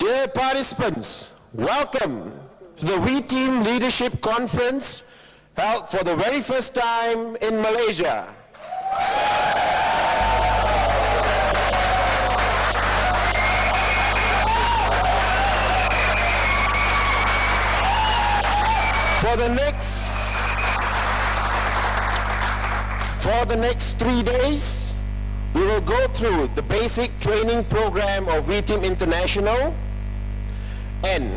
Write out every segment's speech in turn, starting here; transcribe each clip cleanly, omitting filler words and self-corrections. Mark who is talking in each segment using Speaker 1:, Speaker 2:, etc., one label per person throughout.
Speaker 1: Dear participants, welcome to the We Team Leadership Conference held for the very first time in Malaysia. For the next 3 days, we will go through the basic training program of We Team International, and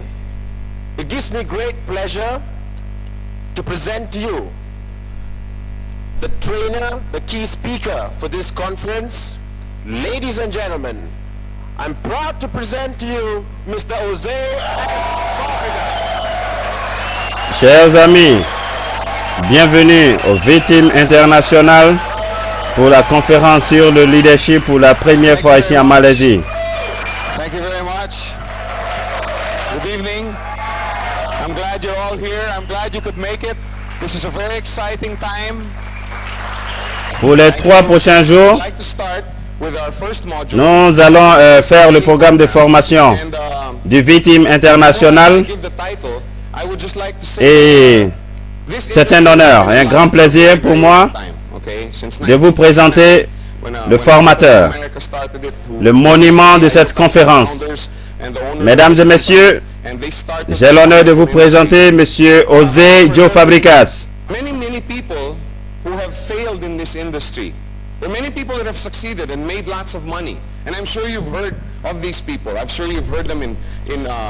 Speaker 1: it gives me great pleasure to present to you the trainer, the key speaker for this conference. Ladies and gentlemen, I'm proud to present to you Mr. Jose Esparga.
Speaker 2: Chers amis, bienvenue au V-Team International pour la conférence sur le leadership pour la première fois ici en Malaisie.
Speaker 1: Thank you very much. Good evening. I'm glad you're all here. I'm glad you could make it. This is a very exciting time.
Speaker 2: Pour les 3 prochains jours,
Speaker 1: I'd like to start with our first module.
Speaker 2: nous allons faire le programme de formation du V-Team International et c'est un honneur et un grand plaisir pour moi de vous présenter le formateur, le monument de cette conférence. Mesdames et messieurs, j'ai l'honneur de vous présenter Monsieur José Joe Fábricas.
Speaker 1: Many people who have failed in this industry. There are many people that have succeeded and made lots of money. And I'm sure you've heard of these people. I'm sure you've heard them in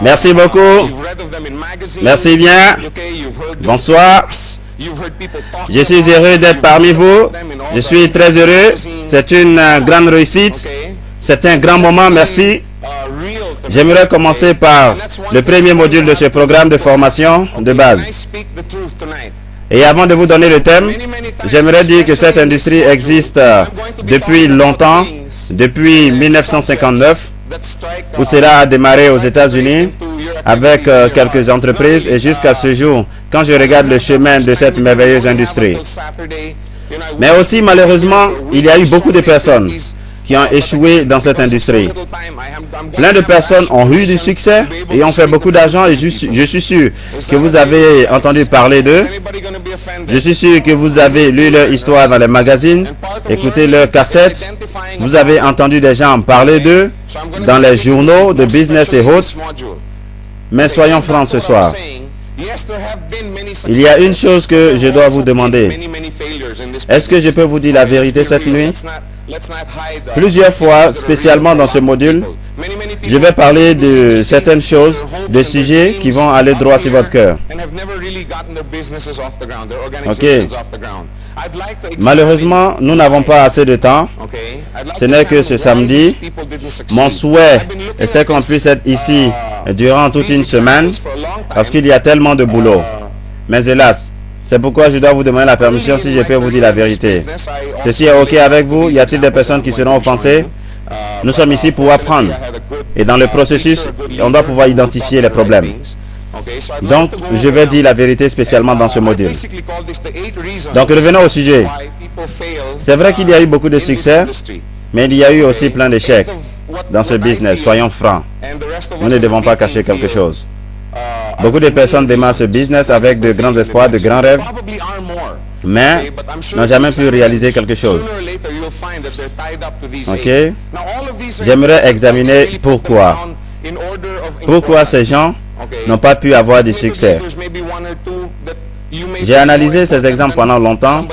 Speaker 2: Merci beaucoup.
Speaker 1: you've read of them in magazines.
Speaker 2: Merci bien.
Speaker 1: Okay, you've heard
Speaker 2: Bonsoir.
Speaker 1: You've heard people talk
Speaker 2: Je suis heureux d'être parmi vous. Je suis très heureux. C'est une grande réussite. C'est un grand moment. Merci. J'aimerais commencer par le premier module de ce programme de formation de base. Et avant de vous donner le thème, j'aimerais dire que cette industrie existe depuis longtemps, depuis 1959, où cela a démarré aux États-Unis avec quelques entreprises et jusqu'à ce jour, quand je regarde le chemin de cette merveilleuse industrie. Mais aussi, malheureusement, il y a eu beaucoup de personnes qui ont échoué dans cette industrie. Plein de personnes ont eu du succès et ont fait beaucoup d'argent et je suis sûr que vous avez entendu parler d'eux. Je suis sûr que vous avez lu leur histoire dans les magazines, écouté leurs cassettes. Vous avez entendu des gens parler d'eux dans les journaux de business et autres. Mais soyons francs ce soir. Il y a une chose que je dois vous demander. Est-ce que je peux vous dire la vérité cette nuit? Plusieurs fois, spécialement dans ce module, je vais parler de certaines choses, de sujets qui vont aller droit sur votre cœur. Ok. Malheureusement, nous n'avons pas assez de temps. Ce n'est que ce samedi. Mon souhait, c'est qu'on puisse être ici durant toute une semaine, parce qu'il y a tellement de boulot. Mais hélas, c'est pourquoi je dois vous demander la permission si je peux vous dire la vérité. Ceci est ok avec vous? Y a-t-il des personnes qui seront offensées? Nous sommes ici pour apprendre. Et dans le processus, on doit pouvoir identifier les problèmes. Donc, je vais dire la vérité spécialement dans ce module. Donc, revenons au sujet. C'est vrai qu'il y a eu beaucoup de succès, mais il y a eu aussi plein d'échecs dans ce business. Soyons francs. Nous ne devons pas cacher quelque chose. Beaucoup de personnes démarrent ce business avec de grands espoirs, de grands rêves, mais n'ont jamais pu réaliser quelque chose. Ok? J'aimerais examiner pourquoi. Pourquoi ces gens n'ont pas pu avoir du succès. J'ai analysé ces exemples pendant longtemps,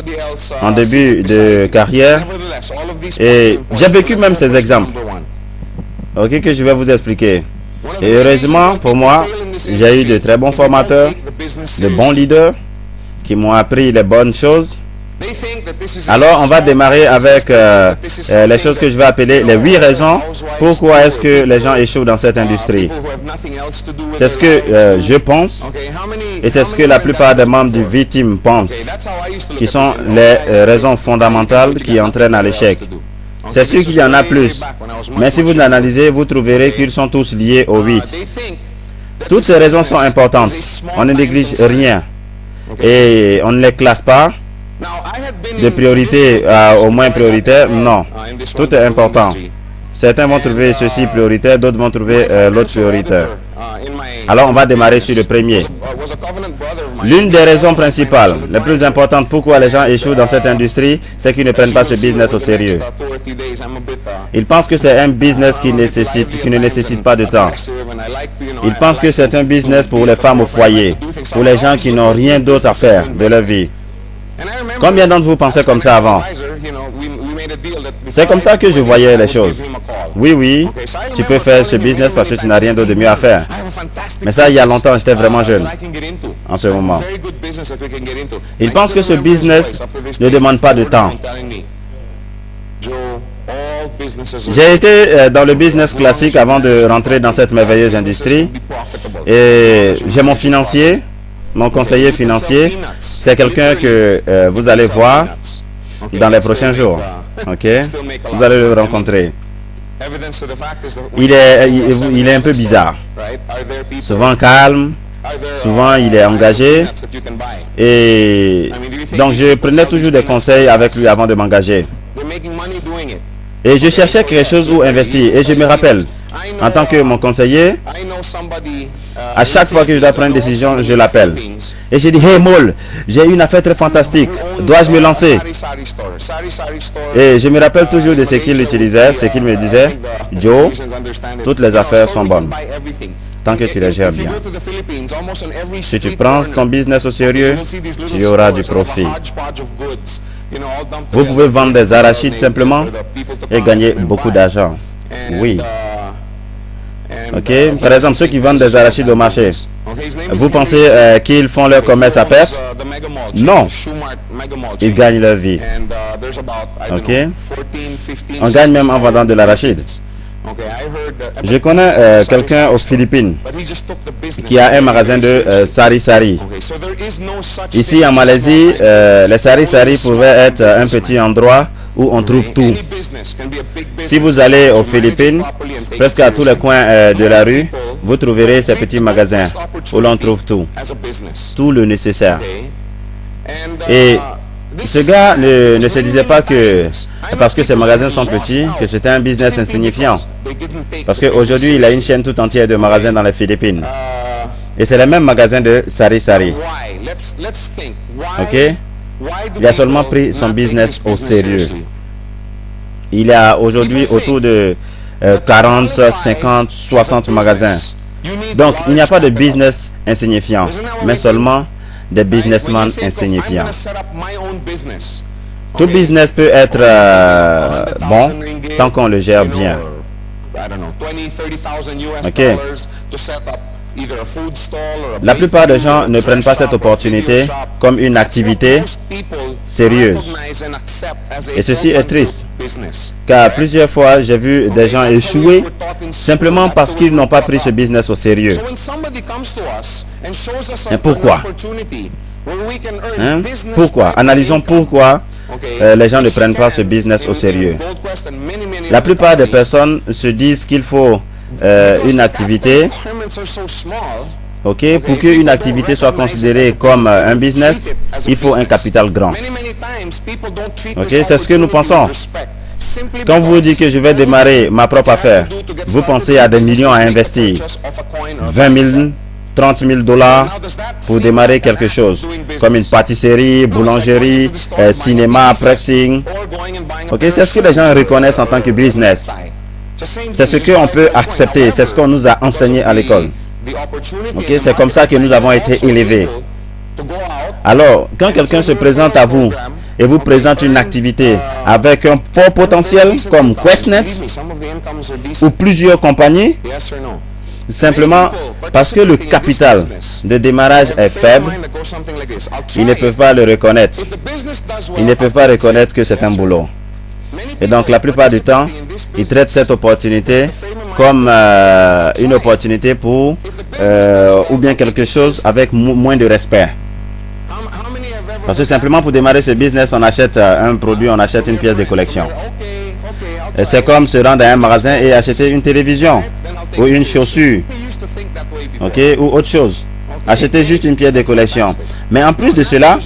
Speaker 2: en début de carrière, et j'ai vécu même ces exemples. Ok, que je vais vous expliquer. Et heureusement pour moi, j'ai eu de très bons formateurs, de bons leaders qui m'ont appris les bonnes choses. Alors on va démarrer avec les choses que je vais appeler les 8 raisons pourquoi est-ce que les gens échouent dans cette industrie. C'est ce que je pense et c'est ce que la plupart des membres du V-Team pensent, qui sont les raisons fondamentales qui entraînent à l'échec. C'est sûr qu'il y en a plus, mais si vous l'analysez, vous trouverez qu'ils sont tous liés aux 8. Toutes ces raisons sont importantes, on ne néglige rien et on ne les classe pas de priorité au moins prioritaire, non, tout est important. certains vont trouver ceci prioritaire, d'autres vont trouver l'autre prioritaire. Alors on va démarrer sur le premier. L'une des raisons principales, les plus importantes pourquoi les gens échouent dans cette industrie, c'est qu'ils ne prennent pas ce business au sérieux. Ils pensent que c'est un business qui ne nécessite pas de temps. Ils pensent que c'est un business pour les femmes au foyer, pour les gens qui n'ont rien d'autre à faire de leur vie. Combien d'entre vous pensaient comme ça avant? C'est comme ça que je voyais les choses. Oui, tu peux faire ce business parce que tu n'as rien d'autre de mieux à faire. Mais ça, il y a longtemps, j'étais vraiment jeune en ce moment. Ils pensent que ce business ne demande pas de temps. J'ai été dans le business classique avant de rentrer dans cette merveilleuse industrie. Et j'ai mon financier, mon conseiller financier. C'est quelqu'un que vous allez voir dans les prochains jours. Ok? Vous allez le rencontrer. Il est un peu bizarre. Souvent calme. Souvent il est engagé. Et donc je prenais toujours des conseils avec lui avant de m'engager. Et je cherchais quelque chose où investir. Et je me rappelle, en tant que mon conseiller, à chaque fois que je dois prendre une décision, je l'appelle. Et je dis, hey Maul, j'ai une affaire très fantastique. Dois-je me lancer? Et je me rappelle toujours de ce qu'il utilisait, ce qu'il me disait. Joe, toutes les affaires sont bonnes, tant que tu les gères bien. Si tu prends ton business au sérieux, tu auras du profit. Vous pouvez vendre des arachides simplement et gagner beaucoup d'argent. Oui. Ok. Par exemple, ceux qui vendent des arachides au marché, vous pensez qu'ils font leur commerce à perte? Non. Ils gagnent leur vie. Ok. On gagne même en vendant de l'arachide. Je connais quelqu'un aux Philippines qui a un magasin de sari-sari. Ici en Malaisie, les sari-sari pouvaient être un petit endroit où on trouve tout. Si vous allez aux Philippines, presque à tous les coins de la rue, vous trouverez ces petits magasins où l'on trouve tout. Tout le nécessaire. Et ce gars ne se disait pas que parce que ces magasins sont petits, que c'était un business insignifiant. Parce qu'aujourd'hui, il a une chaîne tout entière de magasins dans les Philippines. Et c'est le même magasin de sari-sari. Ok? Il a seulement pris son business au sérieux. Il a aujourd'hui autour de 40, 50, 60 magasins. Donc, il n'y a pas de business insignifiant, mais seulement des businessmen insignifiants. Tout business peut être bon tant qu'on le gère bien. Ok. La plupart des gens ne prennent pas cette opportunité comme une activité sérieuse. Et ceci est triste. Car plusieurs fois, j'ai vu des gens échouer simplement parce qu'ils n'ont pas pris ce business au sérieux. Et pourquoi? Pourquoi? Analysons pourquoi les gens ne prennent pas ce business au sérieux. La plupart des personnes se disent qu'il faut une activité, ok, pour qu'une activité soit considérée comme un business, il faut un capital grand. Ok, c'est ce que nous pensons. Quand vous dites que je vais démarrer ma propre affaire, vous pensez à des millions à investir, 20 000, 30 000 dollars pour démarrer quelque chose, comme une pâtisserie, boulangerie, cinéma, pressing. Ok, c'est ce que les gens reconnaissent en tant que business. C'est ce qu'on peut accepter, c'est ce qu'on nous a enseigné à l'école. Ok, c'est comme ça que nous avons été élevés. Alors, quand quelqu'un se présente à vous et vous présente une activité avec un fort potentiel comme QuestNet ou plusieurs compagnies, simplement parce que le capital de démarrage est faible, ils ne peuvent pas le reconnaître. Ils ne peuvent pas reconnaître que c'est un boulot. Et donc la plupart du temps, ils traitent cette opportunité comme une opportunité pour ou bien quelque chose avec moins de respect. Parce que simplement pour démarrer ce business, on achète un produit, on achète une pièce de collection. Et c'est comme se rendre à un magasin et acheter une télévision ou une chaussure, ok, ou autre chose. Acheter juste une pièce de collection. Mais en plus de cela,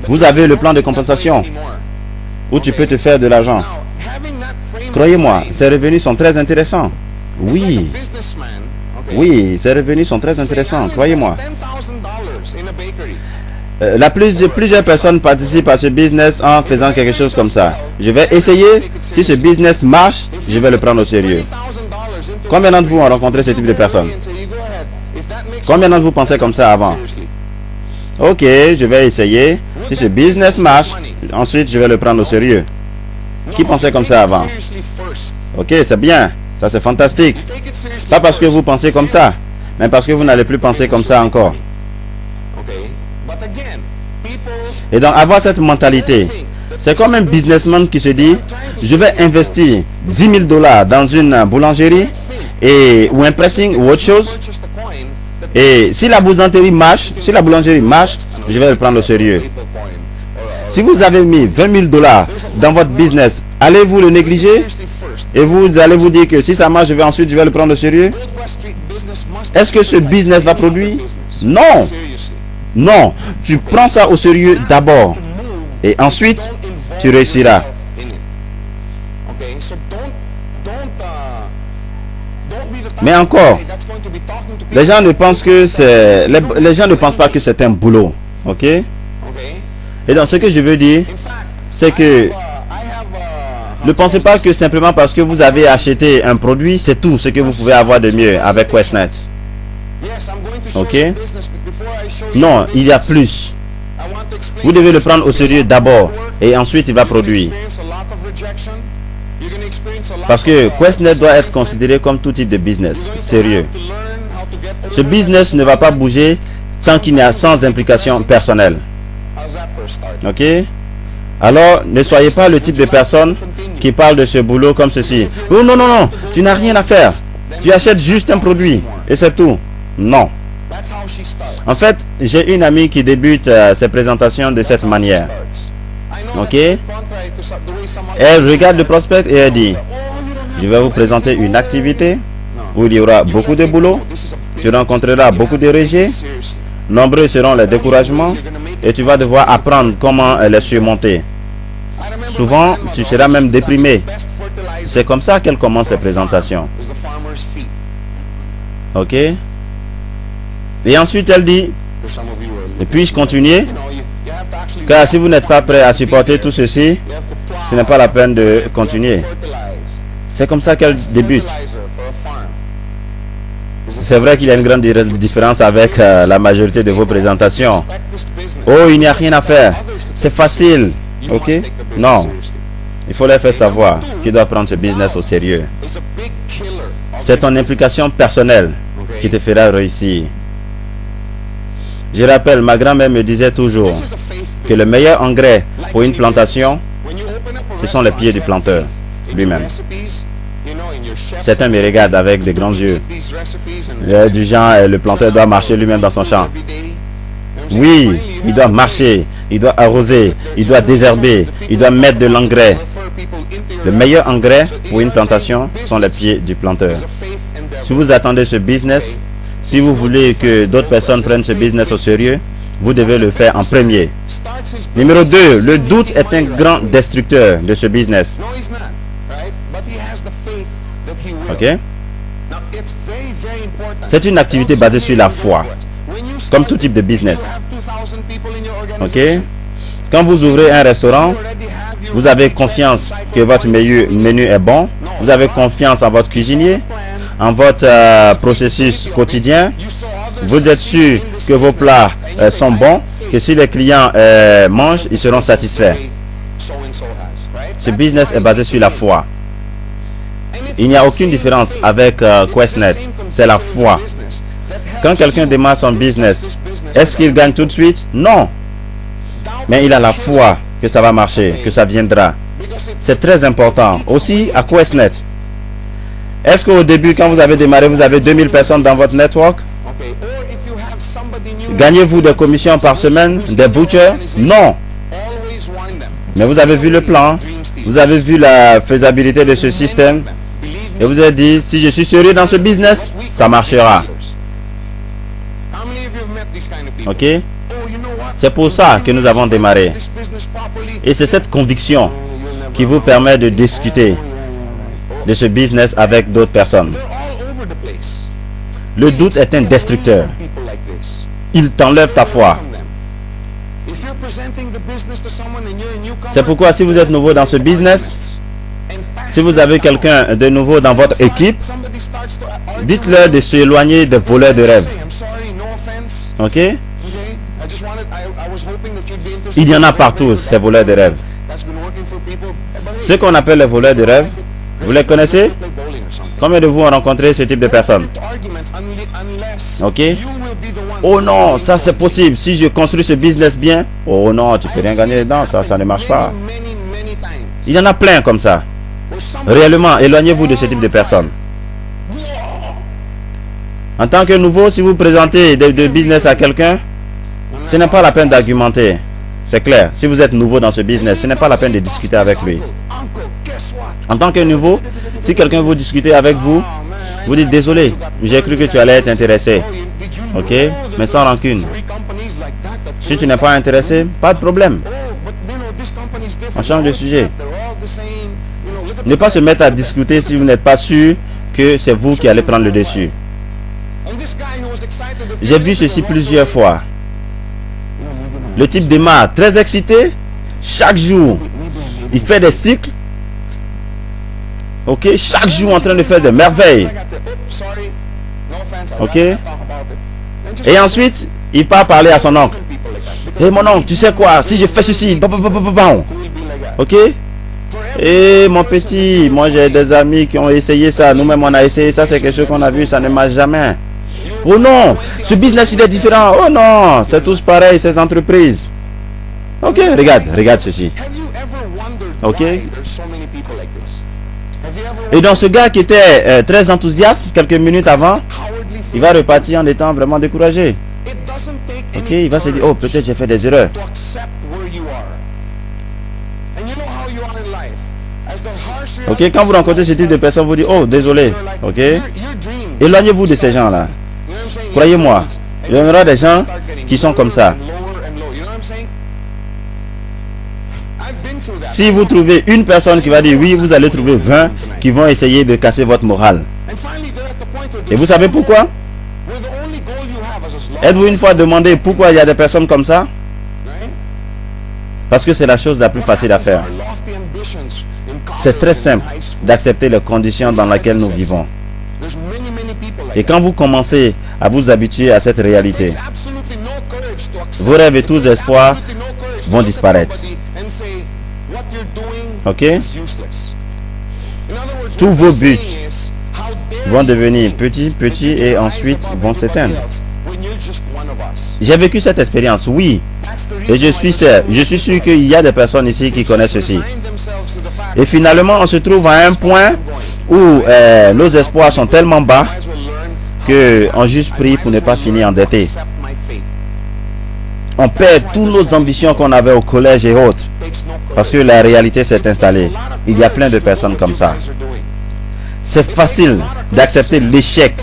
Speaker 2: vous avez le plan de compensation où tu peux te faire de l'argent. Croyez-moi, ces revenus sont très intéressants. Oui. Oui, ces revenus sont très intéressants, croyez-moi. Plusieurs personnes participent à ce business en faisant quelque chose comme ça. Je vais essayer. Si ce business marche, je vais le prendre au sérieux. Combien d'entre vous ont rencontré ce type de personnes? Combien d'entre vous pensaient comme ça avant? Ok, je vais essayer. Si ce business marche, ensuite je vais le prendre au sérieux. Qui pensait comme ça avant? Ok, c'est bien. Ça, c'est fantastique. Pas parce que vous pensez comme ça, mais parce que vous n'allez plus penser comme ça encore. Et donc, avoir cette mentalité, c'est comme un businessman qui se dit, je vais investir 10 000 $ dans une boulangerie ou un pressing ou autre chose. Et si la boulangerie marche, je vais le prendre au sérieux. Si vous avez mis 20 000 $ dans votre business, allez-vous le négliger? Et vous allez vous dire que si ça marche, je vais le prendre au sérieux? Est-ce que ce business va produire? Non. Non. Tu prends ça au sérieux d'abord. Et ensuite, tu réussiras. Mais encore, les gens ne pensent pas que c'est un boulot. Ok? Et donc, ce que je veux dire, c'est que ne pensez pas que simplement parce que vous avez acheté un produit, c'est tout ce que vous pouvez avoir de mieux avec QuestNet. Ok? Non, il y a plus. Vous devez le prendre au sérieux d'abord et ensuite il va produire. Parce que QuestNet doit être considéré comme tout type de business. Sérieux. Ce business ne va pas bouger tant qu'il n'y a sans implication personnelle. Ok? Alors, ne soyez pas le type de personne qui parle de ce boulot comme ceci. Oh non, non, non, tu n'as rien à faire. Tu achètes juste un produit et c'est tout. Non. En fait, j'ai une amie qui débute ses présentations de cette manière. Ok? Elle regarde le prospect et elle dit, je vais vous présenter une activité où il y aura beaucoup de boulot. Tu rencontreras beaucoup de rejets. Nombreux seront les découragements et tu vas devoir apprendre comment les surmonter. Souvent, tu seras même déprimé. C'est comme ça qu'elle commence ses présentations. Ok? Et ensuite, elle dit, puis-je continuer? Car si vous n'êtes pas prêt à supporter tout ceci, ce n'est pas la peine de continuer. C'est comme ça qu'elle débute. C'est vrai qu'il y a une grande différence avec la majorité de vos présentations. Oh, il n'y a rien à faire. C'est facile. Ok? Non. Il faut leur faire savoir qu'ils doivent prendre ce business au sérieux. C'est ton implication personnelle qui te fera réussir. Je rappelle, ma grand-mère me disait toujours que le meilleur engrais pour une plantation, ce sont les pieds du planteur lui-même. Certains me regardent avec de grands yeux. Du genre, le planteur doit marcher lui-même dans son champ. Oui, il doit marcher, il doit arroser, il doit désherber, il doit mettre de l'engrais. Le meilleur engrais pour une plantation sont les pieds du planteur. Si vous attendez ce business, si vous voulez que d'autres personnes prennent ce business au sérieux, vous devez le faire en premier. Numéro 2, le doute est un grand destructeur de ce business. Ok? C'est une activité basée sur la foi, comme tout type de business. Ok? Quand vous ouvrez un restaurant, vous avez confiance que votre menu est bon, vous avez confiance en votre cuisinier, en votre processus quotidien, vous êtes sûr que vos plats sont bons, que si les clients mangent, ils seront satisfaits. Ce business est basé sur la foi. Il n'y a aucune différence avec QuestNet, c'est la foi. Quand quelqu'un démarre son business, est-ce qu'il gagne tout de suite? Non. Mais il a la foi que ça va marcher, que ça viendra. C'est très important. Aussi à QuestNet. Est-ce qu'au début, quand vous avez démarré, vous avez 2000 personnes dans votre network? Gagnez-vous des commissions par semaine, des butchers? Non. Mais vous avez vu le plan, vous avez vu la faisabilité de ce système, et vous avez dit, si je suis sérieux dans ce business, ça marchera. Ok? C'est pour ça que nous avons démarré. Et c'est cette conviction qui vous permet de discuter. de ce business avec d'autres personnes. Le doute est un destructeur. Il t'enlève ta foi. C'est pourquoi si vous êtes nouveau dans ce business, si vous avez quelqu'un de nouveau dans votre équipe, dites-leur de s'éloigner des voleurs de rêves. Ok? Il y en a partout, ces voleurs de rêves. Ce qu'on appelle les voleurs de rêves, vous les connaissez? Combien de vous ont rencontré ce type de personnes? Ok? Oh non, ça c'est possible. Si je construis ce business bien, oh non, tu peux rien gagner dedans, ça ne marche pas. Il y en a plein comme ça. Réellement, éloignez-vous de ce type de personnes. En tant que nouveau, si vous présentez de business à quelqu'un, ce n'est pas la peine d'argumenter. C'est clair. Si vous êtes nouveau dans ce business, ce n'est pas la peine de discuter avec lui. En tant que nouveau, si quelqu'un veut discuter avec vous, vous dites désolé, j'ai cru que tu allais être intéressé. Ok? Mais sans rancune. Si tu n'es pas intéressé, pas de problème. On change de sujet. Ne pas se mettre à discuter si vous n'êtes pas sûr que c'est vous qui allez prendre le dessus. J'ai vu ceci plusieurs fois. Le type démarre très excité. Chaque jour, il fait des cycles. Ok, chaque jour en train de faire des merveilles. Ok. Et ensuite, il part parler à son oncle. Hey mon oncle, tu sais quoi? Si je fais ceci, ok. Et mon petit, moi j'ai des amis qui ont essayé ça. Nous-mêmes on a essayé ça, c'est quelque chose qu'on a vu, ça ne marche jamais. Oh non, ce business il est différent. Oh non, c'est tous pareil, ces entreprises. Ok, regarde ceci. Ok. Et donc ce gars qui était très enthousiaste quelques minutes avant, il va repartir en étant vraiment découragé. Ok, il va se dire, oh peut-être j'ai fait des erreurs. Ok, quand vous rencontrez ce type de personnes, vous dites, oh désolé. Ok, éloignez-vous de ces gens-là. Croyez-moi, il y en aura des gens qui sont comme ça. Si vous trouvez une personne qui va dire oui, vous allez trouver 20 qui vont essayer de casser votre morale. Et vous savez pourquoi? Êtes-vous une fois demandé pourquoi il y a des personnes comme ça? Parce que c'est la chose la plus facile à faire. C'est très simple d'accepter les conditions dans lesquelles nous vivons. Et quand vous commencez à vous habituer à cette réalité, vos rêves et tous espoirs vont disparaître. Ok? Tous vos buts vont devenir petits et ensuite vont s'éteindre. J'ai vécu cette expérience, oui. Et je suis sûr qu'il y a des personnes ici qui connaissent ceci. Et finalement, on se trouve à un point où nos espoirs sont tellement bas qu'on juste prie pour ne pas finir endetté. On perd toutes nos ambitions qu'on avait au collège et autres. Parce que la réalité s'est installée. Il y a plein de personnes comme ça. C'est facile d'accepter l'échec.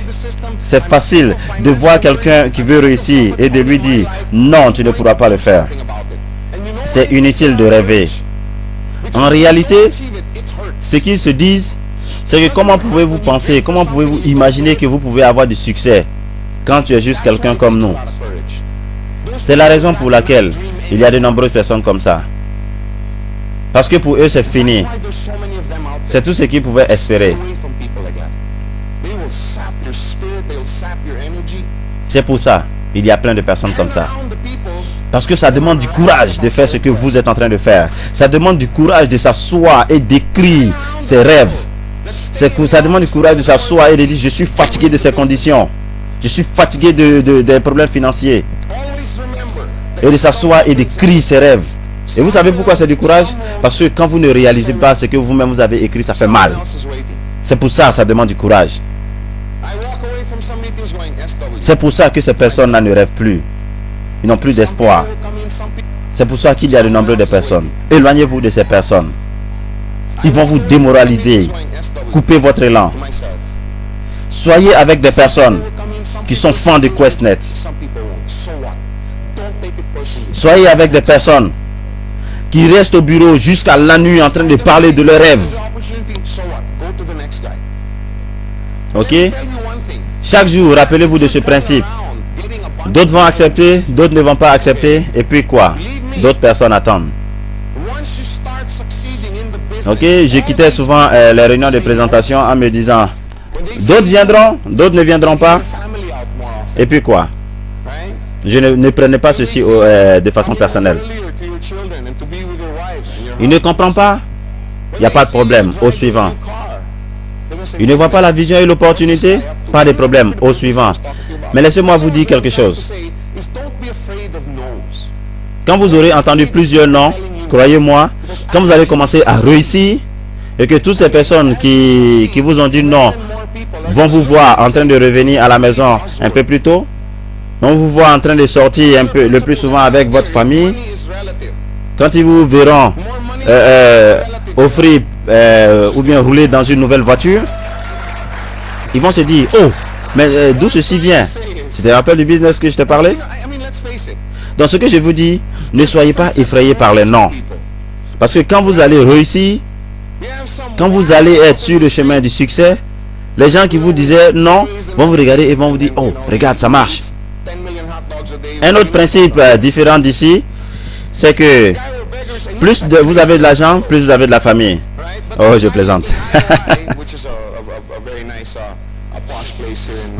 Speaker 2: C'est facile de voir quelqu'un qui veut réussir et de lui dire non, tu ne pourras pas le faire. C'est inutile de rêver. En réalité, ce qu'ils se disent, c'est que comment pouvez-vous penser, comment pouvez-vous imaginer que vous pouvez avoir du succès quand tu es juste quelqu'un comme nous? C'est la raison pour laquelle il y a de nombreuses personnes comme ça. Parce que pour eux c'est fini. C'est tout ce qu'ils pouvaient espérer. C'est pour ça il y a plein de personnes comme ça. Parce que ça demande du courage de faire ce que vous êtes en train de faire. Ça demande du courage de s'asseoir et d'écrire ses rêves. Ça demande du courage de s'asseoir et de dire je suis fatigué de ces conditions. Je suis fatigué des problèmes financiers. Et de s'asseoir et d'écrire ses rêves. Et vous savez pourquoi c'est du courage? Parce que quand vous ne réalisez pas ce que vous-même vous avez écrit, ça fait mal. C'est pour ça que ça demande du courage. C'est pour ça que ces personnes-là ne rêvent plus. Ils n'ont plus d'espoir. C'est pour ça qu'il y a de nombreuses personnes. Éloignez-vous de ces personnes. Ils vont vous démoraliser. Coupez votre élan. Soyez avec des personnes qui sont fans de QuestNet. Soyez avec des personnes qui restent au bureau jusqu'à la nuit en train de parler de leurs rêves. Ok? Chaque jour, rappelez-vous de ce principe. D'autres vont accepter, d'autres ne vont pas accepter. Et puis quoi? D'autres personnes attendent. Ok? Je quittais souvent les réunions de présentation en me disant, d'autres viendront, d'autres ne viendront pas. Et puis quoi? Je ne prenais pas ceci de façon personnelle. Il ne comprend pas? Il n'y a pas de problème. Au suivant. Il ne voit pas la vision et l'opportunité? Pas de problème. Au suivant. Mais laissez-moi vous dire quelque chose. Quand vous aurez entendu plusieurs noms, croyez-moi, quand vous allez commencer à réussir, et que toutes ces personnes qui vous ont dit non vont vous voir en train de revenir à la maison un peu plus tôt, vont vous voir en train de sortir un peu le plus souvent avec votre famille, quand ils vous verront offrir ou bien rouler dans une nouvelle voiture, ils vont se dire, oh, mais d'où ceci vient? Tu te rappelles du business que je te parlais? Donc ce que je vous dis, ne soyez pas effrayés par les noms. Parce que quand vous allez réussir, quand vous allez être sur le chemin du succès, les gens qui vous disaient non vont vous regarder et vont vous dire, oh, regarde, ça marche. Un autre principe différent d'ici, c'est que plus vous avez de l'argent, plus vous avez de la famille. Oh, je plaisante.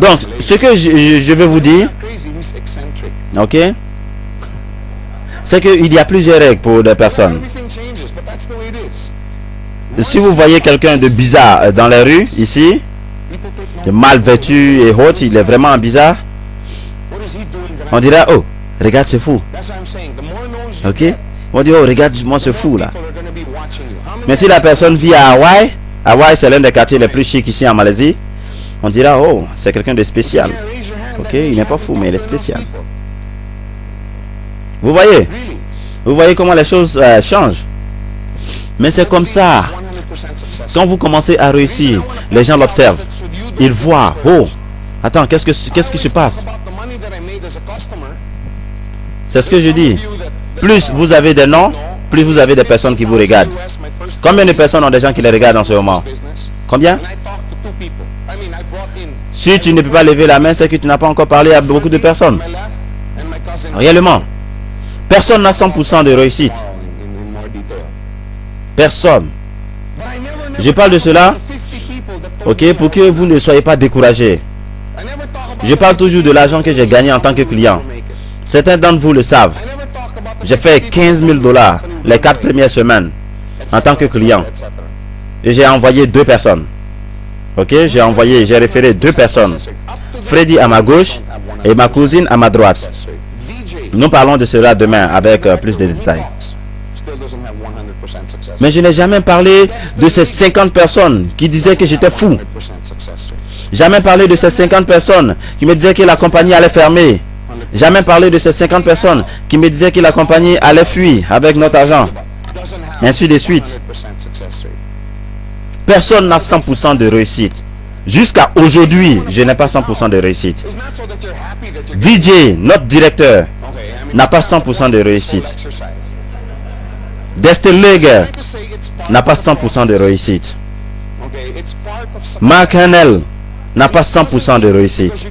Speaker 2: Donc, ce que je veux vous dire, ok, c'est qu'il y a plusieurs règles pour des personnes. Si vous voyez quelqu'un de bizarre dans les rues, ici, de mal vêtu et autres, il est vraiment bizarre, on dira, oh, regarde ce fou. Ok? On dit, oh, regarde moi ce fou là. Mais si la personne vit à Hawaï, Hawaï c'est l'un des quartiers les plus chics ici en Malaisie, on dira, oh, c'est quelqu'un de spécial. Ok? Il n'est pas fou, mais il est spécial. Vous voyez? Vous voyez comment les choses changent? Mais c'est comme ça. Quand vous commencez à réussir, les gens l'observent. Ils voient, oh, attends, qu'est-ce qui se passe? C'est ce que je dis. Plus vous avez des noms, plus vous avez des personnes qui vous regardent. Combien de personnes ont des gens qui les regardent en ce moment? Combien? Si tu ne peux pas lever la main, c'est que tu n'as pas encore parlé à beaucoup de personnes. Réellement. Personne n'a 100% de réussite. Personne. Je parle de cela, ok, pour que vous ne soyez pas découragés. Je parle toujours de l'argent que j'ai gagné en tant que client. Certains d'entre vous le savent. J'ai fait 15 000 $ les 4 premières semaines en tant que client. Et j'ai envoyé 2 personnes. Ok, j'ai référé 2 personnes. Freddy à ma gauche et ma cousine à ma droite. Nous parlons de cela demain avec plus de détails. Mais je n'ai jamais parlé de ces 50 personnes qui disaient que j'étais fou. Jamais parlé de ces 50 personnes qui me disaient que la compagnie allait fermer. Jamais parlé de ces 50 personnes qui me disaient que la compagnie allait fuir avec notre argent. Ainsi de suite. Personne n'a 100% de réussite. Jusqu'à aujourd'hui, je n'ai pas 100% de réussite. VJ, notre directeur, n'a pas 100% de réussite. Destin Leger n'a pas 100% de réussite. Mark Hanel n'a pas 100% de réussite.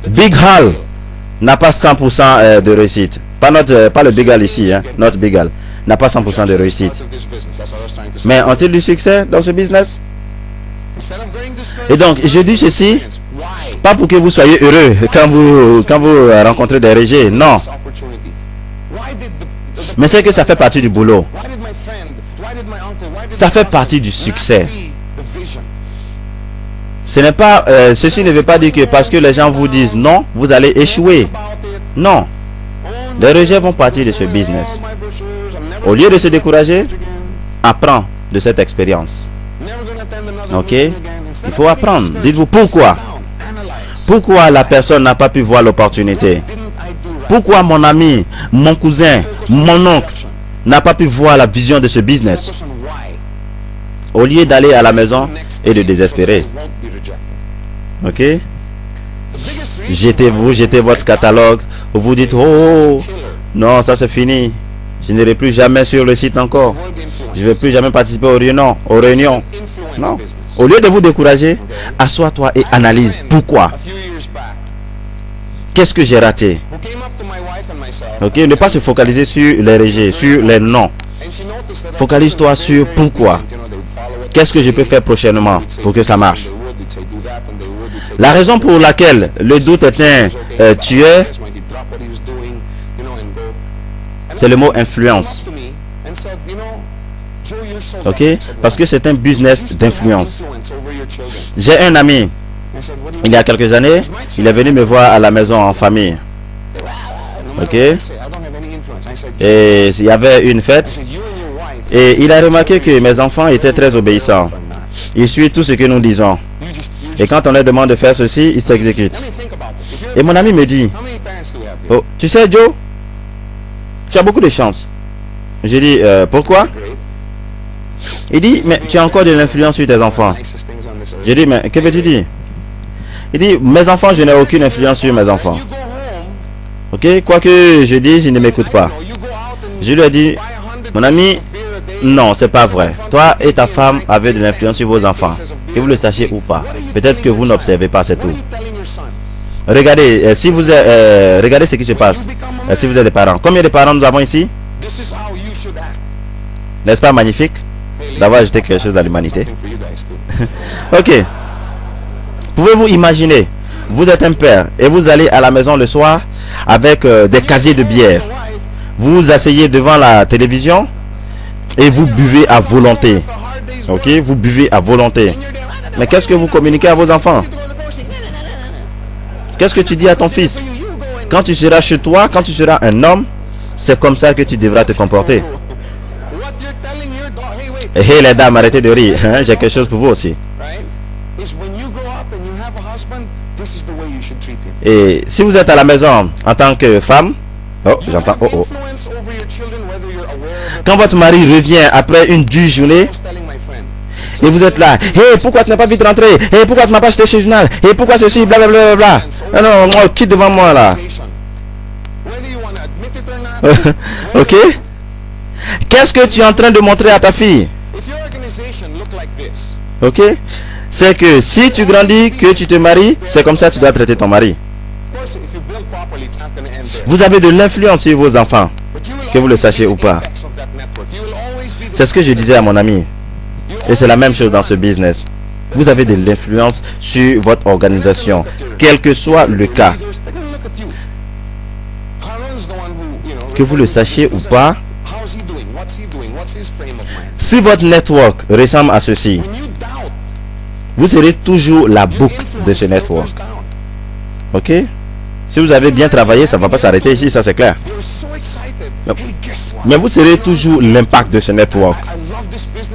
Speaker 2: Big Hall n'a pas 100% de réussite. Pas le Big Hall ici, hein, notre Big Hall n'a pas 100% de réussite. Mais ont-ils du succès dans ce business? Et donc, je dis ceci, pas pour que vous soyez heureux quand vous rencontrez des rejets, non. Mais c'est que ça fait partie du boulot. Ça fait partie du succès. Ce n'est pas, ceci ne veut pas dire que parce que les gens vous disent non, vous allez échouer. Non. Les rejets vont partir de ce business. Au lieu de se décourager, apprends de cette expérience. Ok? Il faut apprendre. Dites-vous pourquoi. Pourquoi la personne n'a pas pu voir l'opportunité? Pourquoi mon ami, mon cousin, mon oncle n'a pas pu voir la vision de ce business? Au lieu d'aller à la maison et de désespérer. Ok? Jetez votre catalogue. Vous dites, oh, non, ça c'est fini. Je n'irai plus jamais sur le site encore. Je ne vais plus jamais participer aux réunions. Non. Au lieu de vous décourager, assois-toi et analyse. Pourquoi? Qu'est-ce que j'ai raté? Ok, ne pas se focaliser sur les rejets, sur les noms. Focalise-toi sur pourquoi. Qu'est-ce que je peux faire prochainement pour que ça marche? La raison pour laquelle le doute est un tueur, c'est le mot influence. Ok? Parce que c'est un business d'influence. J'ai un ami, il y a quelques années, il est venu me voir à la maison en famille. Ok? Et il y avait une fête. Et il a remarqué que mes enfants étaient très obéissants. Ils suivent tout ce que nous disons. Et quand on leur demande de faire ceci, ils s'exécutent. Et mon ami me dit, oh, tu sais Joe, tu as beaucoup de chance. J'ai dit, pourquoi? Il dit, mais tu as encore de l'influence sur tes enfants. J'ai dit, mais que veux-tu dire? Il dit, mes enfants, je n'ai aucune influence sur mes enfants. Ok, quoi que je dise, ils ne m'écoutent pas. Je lui ai dit, mon ami, non, c'est pas vrai. Toi et ta femme avez de l'influence sur vos enfants. Que vous le sachiez ou pas. Peut-être que vous n'observez pas, c'est tout. Regardez, si vous regardez ce qui se passe. Si vous êtes des parents. Combien de parents nous avons ici? N'est-ce pas magnifique d'avoir ajouté quelque chose à l'humanité? Ok. Pouvez-vous imaginer, vous êtes un père et vous allez à la maison le soir avec des casiers de bière. Vous vous asseyez devant la télévision et vous buvez à volonté. Ok, vous buvez à volonté. Mais qu'est-ce que vous communiquez à vos enfants? Qu'est-ce que tu dis à ton fils? Quand tu seras chez toi, quand tu seras un homme, c'est comme ça que tu devras te comporter. Hé les dames, arrêtez de rire, hein? J'ai quelque chose pour vous aussi. Et si vous êtes à la maison en tant que femme, oh, j'entends, oh, oh. Quand votre mari revient après une dure journée, et vous êtes là, hey, pourquoi tu n'as pas vite rentré? Hey, pourquoi tu n'as pas acheté chez journal? Hey, pourquoi ceci, blablabla, bla. Non, non, moi, quitte devant moi là. Ok? Qu'est-ce que tu es en train de montrer à ta fille? Ok? C'est que si tu grandis, que tu te maries, c'est comme ça que tu dois traiter ton mari. Vous avez de l'influence sur vos enfants, que vous le sachiez ou pas. C'est ce que je disais à mon ami. Et c'est la même chose dans ce business. Vous avez de l'influence sur votre organisation, quel que soit le cas. Que vous le sachiez ou pas, si votre network ressemble à ceci, vous serez toujours la boucle de ce network. Ok? Si vous avez bien travaillé, ça ne va pas s'arrêter ici, ça c'est clair. Mais vous serez toujours l'impact de ce network.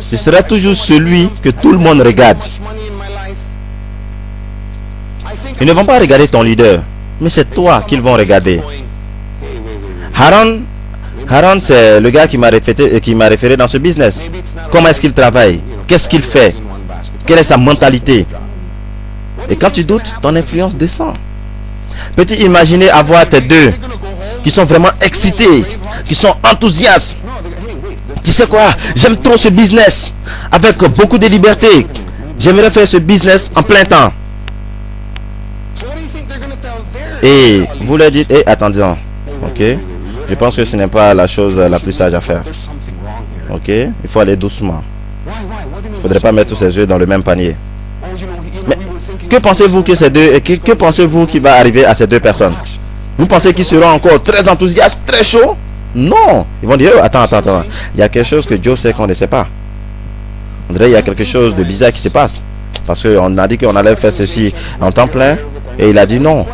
Speaker 2: Ce sera toujours celui que tout le monde regarde. Ils ne vont pas regarder ton leader, mais c'est toi qu'ils vont regarder. Haron, c'est le gars qui m'a référé dans ce business. Comment est-ce qu'il travaille? Qu'est-ce qu'il fait? Quelle est sa mentalité? Et quand tu doutes, ton influence descend. Peux-tu imaginer avoir tes deux qui sont vraiment excités, qui sont enthousiastes? Tu sais quoi? J'aime trop ce business avec beaucoup de liberté. J'aimerais faire ce business en plein temps. Et vous leur dites, hey, attendez, ok? Je pense que ce n'est pas la chose la plus sage à faire. Ok? Il faut aller doucement. Il ne faudrait pas mettre tous ses œufs dans le même panier. Mais que pensez-vous que ces deux, que pensez-vous qui va arriver à ces deux personnes? Vous pensez qu'ils seront encore très enthousiastes, très chauds? Non. Ils vont dire, oh, attends. Il y a quelque chose que Joe sait qu'on ne sait pas. On dirait qu'il y a quelque chose de bizarre qui se passe. Parce qu'on a dit qu'on allait faire ceci en temps plein. Et il a dit non.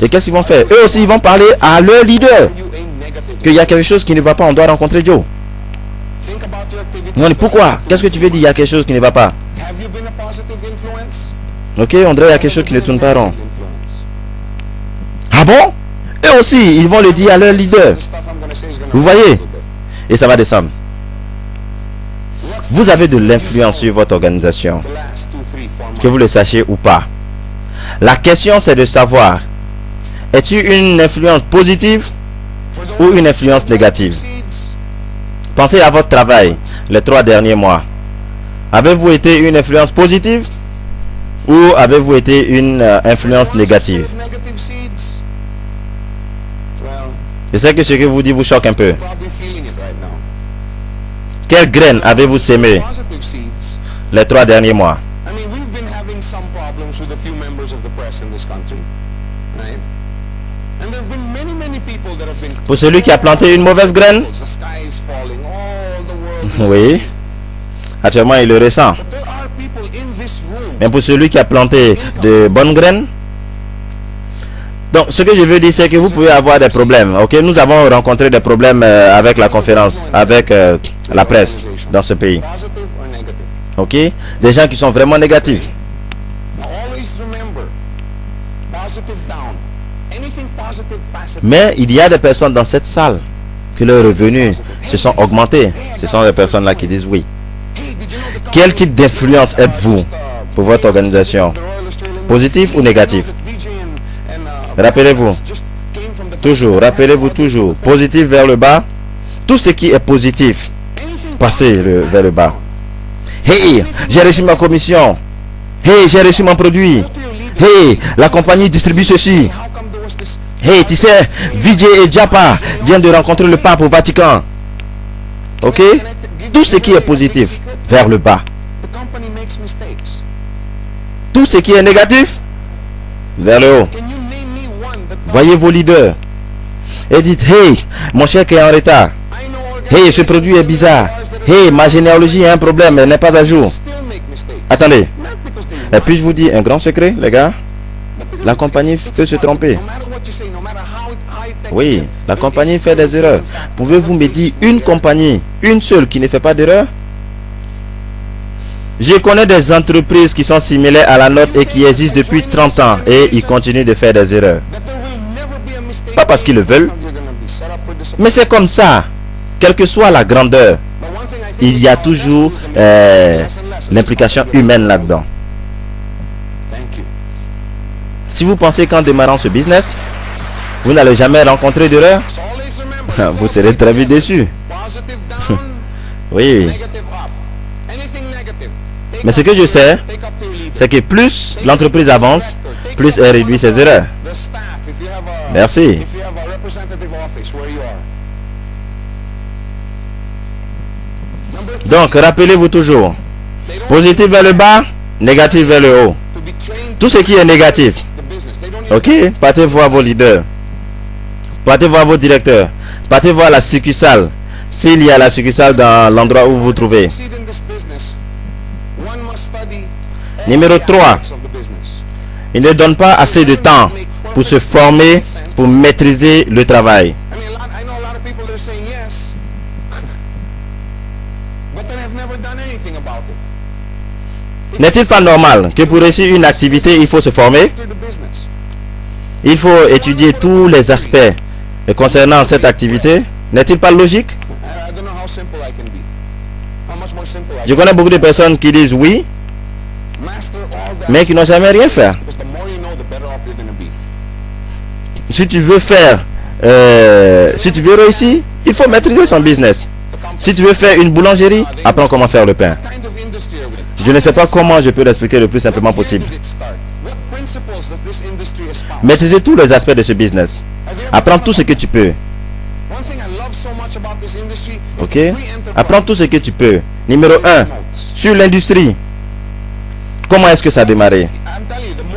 Speaker 2: Et qu'est-ce qu'ils vont faire? Eux aussi, ils vont parler à leur leader. Qu'il y a quelque chose qui ne va pas, on doit rencontrer Joe. Pourquoi? Qu'est-ce que tu veux dire? Il y a quelque chose qui ne va pas. Ok, on dirait qu'il y a quelque chose qui ne tourne pas rond. Ah bon? Eux aussi, ils vont le dire à leur leader. Vous voyez? Et ça va descendre. Vous avez de l'influence sur votre organisation, que vous le sachiez ou pas. La question c'est de savoir, es-tu une influence positive ou une influence négative? Pensez à votre travail les 3 derniers mois. Avez-vous été une influence positive ou avez-vous été une influence négative? Je sais que ce que vous dites vous choque un peu. Quelles graines avez-vous sémées les 3 derniers mois? Pour celui qui a planté une mauvaise graine, oui, actuellement il le ressent. Mais pour celui qui a planté de bonnes graines, donc ce que je veux dire c'est que vous pouvez avoir des problèmes. Ok, nous avons rencontré des problèmes avec la conférence, avec la presse dans ce pays. Ok, des gens qui sont vraiment négatifs. Mais il y a des personnes dans cette salle que leurs revenus se sont augmentés. Ce sont des personnes là qui disent oui. Quel type d'influence êtes-vous pour votre organisation? Positif ou négatif? Rappelez-vous. Toujours, rappelez-vous toujours. Positif vers le bas. Tout ce qui est positif, passez vers le bas. Hey, j'ai reçu ma commission. Hey, j'ai reçu mon produit. Hey, la compagnie distribue ceci. Hey, tu sais, Vijay et Japa viennent de rencontrer le pape au Vatican. Ok? Tout ce qui est positif, vers le bas. Tout ce qui est négatif, vers le haut. Voyez vos leaders. Et dites, hey, mon chèque est en retard. Hey, ce produit est bizarre. Hey, ma généalogie a un problème, elle n'est pas à jour. Attendez. Et puis je vous dis un grand secret, les gars. La compagnie peut se tromper. Oui, la compagnie fait des erreurs. Pouvez-vous me dire une compagnie, une seule qui ne fait pas d'erreur? Je connais des entreprises qui sont similaires à la nôtre et qui existent depuis 30 ans et ils continuent de faire des erreurs. Pas parce qu'ils le veulent, mais c'est comme ça. Quelle que soit la grandeur, il y a toujours l'implication humaine là-dedans. Si vous pensez qu'en démarrant ce business, vous n'allez jamais rencontrer d'erreur, vous serez très vite déçu. Oui. Mais ce que je sais, c'est que plus l'entreprise avance, plus elle réduit ses erreurs. Merci. Donc, rappelez-vous toujours, positif vers le bas, négatif vers le haut. Tout ce qui est négatif, ok, partez voir vos leaders, partez voir vos directeurs, partez voir la succursale, s'il y a la succursale dans l'endroit où vous vous trouvez. Numéro 3, il ne donne pas assez de temps pour se former, pour maîtriser le travail. N'est-il pas normal que pour réussir une activité, il faut se former? Il faut étudier tous les aspects concernant cette activité. N'est-il pas logique? Je connais beaucoup de personnes qui disent oui, mais qui n'ont jamais rien fait. Si tu veux faire, si tu veux réussir, il faut maîtriser son business. Si tu veux faire une boulangerie, apprends comment faire le pain. Je ne sais pas comment je peux l'expliquer le plus simplement possible. Maîtriser tous les aspects de ce business. Apprends tout ce que tu peux. Ok? Apprends tout ce que tu peux. Numéro 1, sur l'industrie. Comment est-ce que ça a démarré?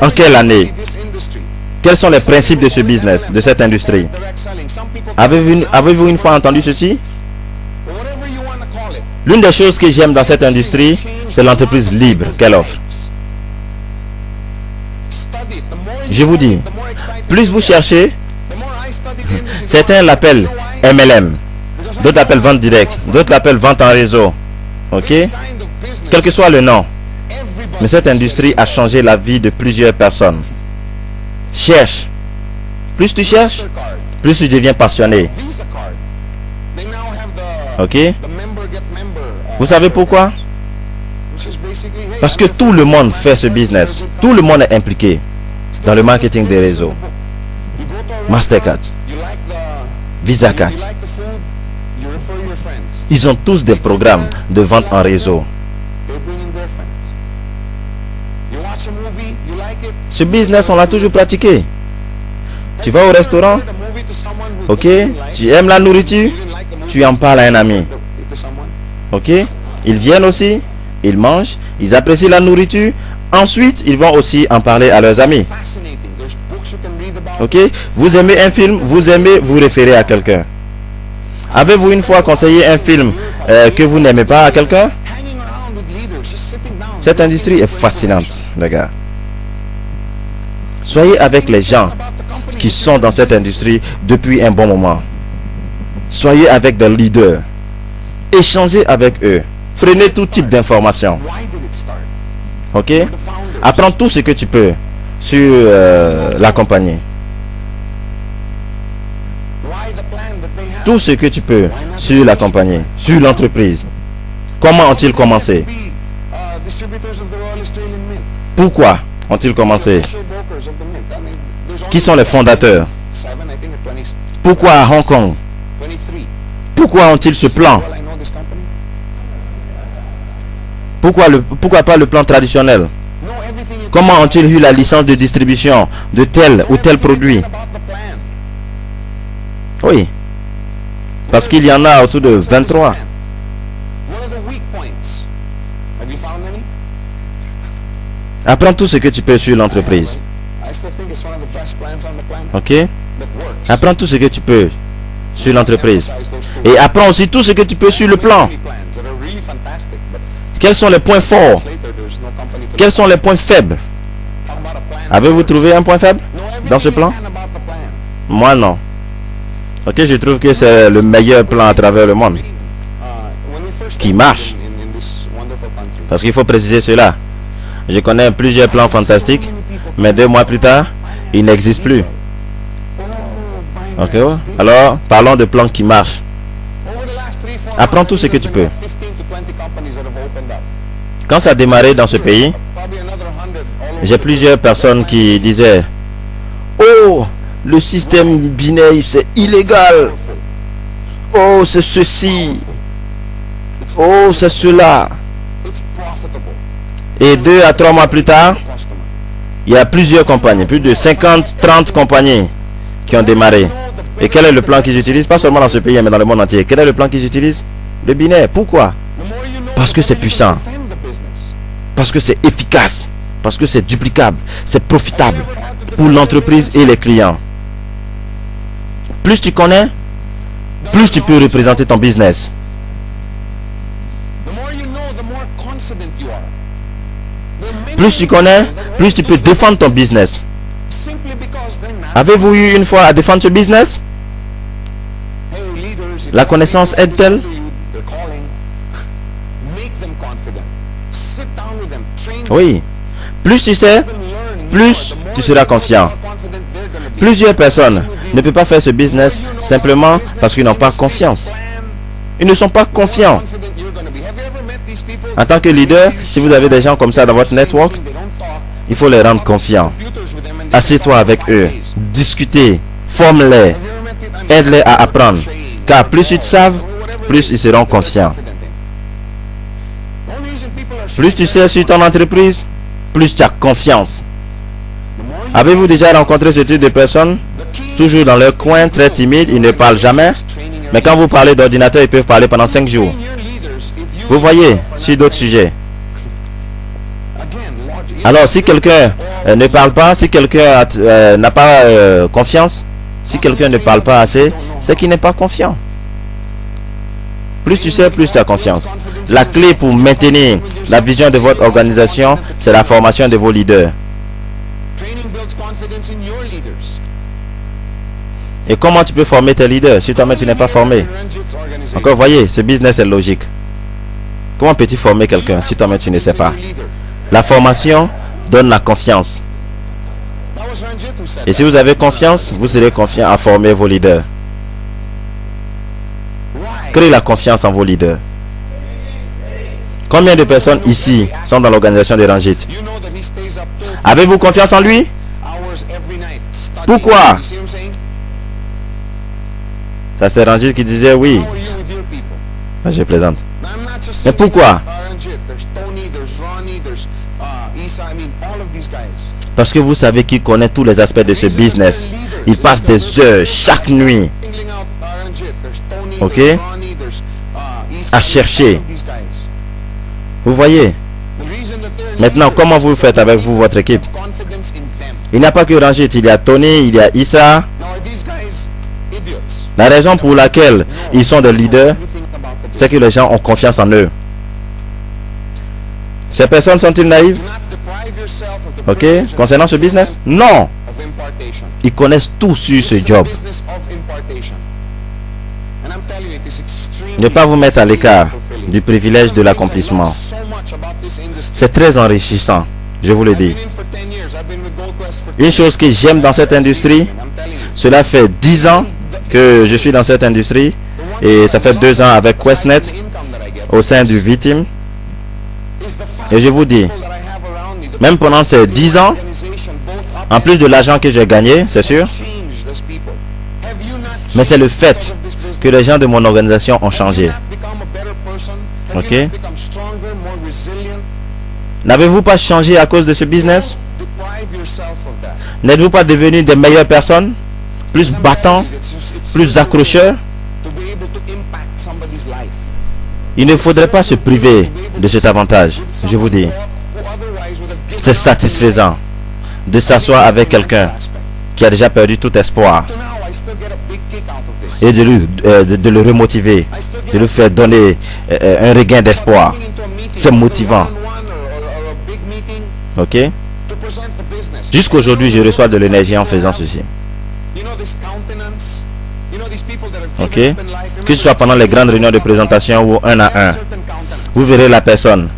Speaker 2: En quelle année? Quels sont les principes de ce business, de cette industrie? Avez-vous une fois entendu ceci? L'une des choses que j'aime dans cette industrie, c'est l'entreprise libre qu'elle offre. Je vous dis, plus vous cherchez, certains l'appellent MLM, d'autres l'appellent vente directe, d'autres l'appellent vente en réseau. Ok? Quel que soit le nom. Mais cette industrie a changé la vie de plusieurs personnes. Cherche. Plus tu cherches, plus tu deviens passionné. Ok? Vous savez pourquoi? Parce que tout le monde fait ce business. Tout le monde est impliqué dans le marketing des réseaux. Mastercard, Visa Card. Ils ont tous des programmes de vente en réseau. Ce business, on l'a toujours pratiqué. Tu vas au restaurant, ok, tu aimes la nourriture, tu en parles à un ami. Ok, ils viennent aussi, ils mangent, ils apprécient la nourriture. Ensuite, ils vont aussi en parler à leurs amis. Ok, vous aimez un film, vous aimez vous référer à quelqu'un. Avez-vous une fois conseillé un film que vous n'aimez pas à quelqu'un? Cette industrie est fascinante, les gars. Soyez avec les gens qui sont dans cette industrie depuis un bon moment. Soyez avec des leaders. Échangez avec eux. Prenez tout type d'informations. Ok? Apprends tout ce que tu peux sur la compagnie. Tout ce que tu peux sur la compagnie, sur l'entreprise. Comment ont-ils commencé? Pourquoi ont-ils commencé? Qui sont les fondateurs? Pourquoi à Hong Kong? Pourquoi ont-ils ce plan? Pourquoi pas le plan traditionnel? Comment ont-ils eu la licence de distribution de tel ou tel produit? Oui. Parce qu'il y en a autour de 23. Apprends tout ce que tu peux sur l'entreprise. Ok? Apprends tout ce que tu peux sur l'entreprise. Et apprends aussi tout ce que tu peux sur le plan. Quels sont les points forts? Quels sont les points faibles? Avez-vous trouvé un point faible dans ce plan? Moi non. Ok, je trouve que c'est le meilleur plan à travers le monde qui marche. Parce qu'il faut préciser cela. Je connais plusieurs plans fantastiques, mais 2 mois plus tard, ils n'existent plus. Ok, alors parlons de plans qui marchent. Apprends tout ce que tu peux. Quand ça a démarré dans ce pays, j'ai plusieurs personnes qui disaient: oh, le système binaire c'est illégal. Oh, c'est ceci. Oh, c'est cela. Et 2 à 3 mois plus tard, il y a plusieurs compagnies, plus de 50, 30 compagnies qui ont démarré. Et quel est le plan qu'ils utilisent? Pas seulement dans ce pays, mais dans le monde entier. Quel est le plan qu'ils utilisent? Le binaire. Pourquoi? Parce que c'est puissant. Parce que c'est efficace. Parce que c'est duplicable. C'est profitable pour l'entreprise et les clients. Plus tu connais, plus tu peux représenter ton business. Plus tu connais, plus tu peux défendre ton business. Avez-vous eu une fois à défendre ce business? La connaissance aide-t-elle? Oui. Plus tu sais, plus tu seras confiant. Plusieurs personnes ne peuvent pas faire ce business simplement parce qu'ils n'ont pas confiance. Ils ne sont pas confiants. En tant que leader, si vous avez des gens comme ça dans votre network, il faut les rendre confiants. Assieds-toi avec eux, discutez, forme-les, aide-les à apprendre. Car plus ils te savent, plus ils seront confiants. Plus tu sais sur ton entreprise, plus tu as confiance. Avez-vous déjà rencontré ce type de personnes? Toujours dans leur coin, très timides, ils ne parlent jamais. Mais quand vous parlez d'ordinateur, ils peuvent parler pendant 5 jours. Vous voyez, sur d'autres sujets. Alors, si quelqu'un ne parle pas, si quelqu'un n'a pas confiance, si quelqu'un ne parle pas assez, c'est qu'il n'est pas confiant. Plus tu sais, plus tu as confiance. La clé pour maintenir la vision de votre organisation, c'est la formation de vos leaders. Et comment tu peux former tes leaders si toi-même tu n'es pas formé? Encore, voyez, ce business est logique. Comment peux-tu former quelqu'un si toi-même tu ne sais pas? La formation donne la confiance. Et si vous avez confiance, vous serez confiant à former vos leaders. Créez la confiance en vos leaders. Combien de personnes ici sont dans l'organisation des Ranjit? Avez-vous confiance en lui? Pourquoi? Ça c'est Ranjit qui disait oui. Je plaisante. Mais pourquoi? Parce que vous savez qu'il connaît tous les aspects de ce business. Il passe des heures chaque nuit, ok, à chercher. Vous voyez? Maintenant, comment vous faites avec vous, votre équipe? Il n'y a pas que Ranjit, il y a Tony, il y a Issa. La raison pour laquelle ils sont des leaders, c'est que les gens ont confiance en eux. Ces personnes sont-ils naïves? Ok, concernant ce business? Non. Ils connaissent tout sur ce job. Ne pas vous mettre à l'écart du privilège de l'accomplissement. C'est très enrichissant, je vous le dis. Une chose que j'aime dans cette industrie, cela fait 10 ans que je suis dans cette industrie et ça fait 2 ans avec QuestNet au sein du V-Team. Et je vous dis, même pendant ces 10 ans, en plus de l'argent que j'ai gagné, c'est sûr, mais c'est le fait que les gens de mon organisation ont changé. Ok? N'avez-vous pas changé à cause de ce business? N'êtes-vous pas devenus des meilleures personnes? Plus battants? Plus accrocheurs? Il ne faudrait pas se priver de cet avantage, je vous dis. C'est satisfaisant de s'asseoir avec quelqu'un qui a déjà perdu tout espoir et de le remotiver, de lui faire donner un regain d'espoir. C'est motivant. Ok? Jusqu'aujourd'hui, je reçois de l'énergie en faisant ceci. Ok? Que ce soit pendant les grandes réunions de présentation ou un à un, vous verrez la personne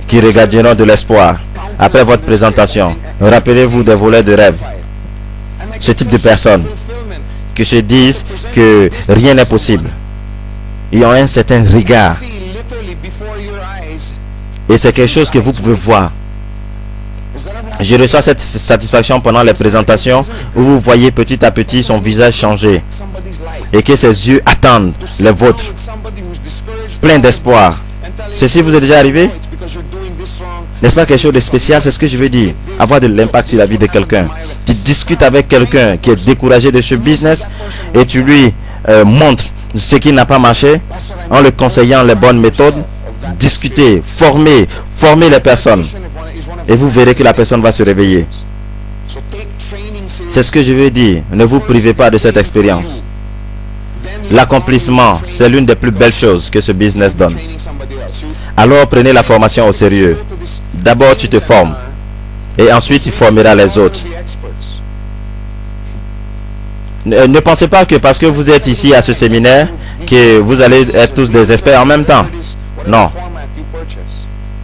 Speaker 2: qui regarderont de l'espoir après votre présentation. Rappelez-vous des volets de rêve. Ce type de personnes qui se disent que rien n'est possible. Ils ont un certain regard. Et c'est quelque chose que vous pouvez voir. Je reçois cette satisfaction pendant les présentations où vous voyez petit à petit son visage changer et que ses yeux attendent les vôtres, plein d'espoir. Ceci vous est déjà arrivé? N'est-ce pas quelque chose de spécial? C'est ce que je veux dire. Avoir de l'impact sur la vie de quelqu'un. Tu discutes avec quelqu'un qui est découragé de ce business et tu lui montres ce qui n'a pas marché en le conseillant les bonnes méthodes. Discuter, former les personnes. Et vous verrez que la personne va se réveiller. C'est ce que je veux dire. Ne vous privez pas de cette expérience. L'accomplissement, c'est l'une des plus belles choses que ce business donne. Alors prenez la formation au sérieux. D'abord tu te formes. Et ensuite tu formeras les autres. Ne pensez pas que parce que vous êtes ici à ce séminaire, que vous allez être tous des experts en même temps. Non.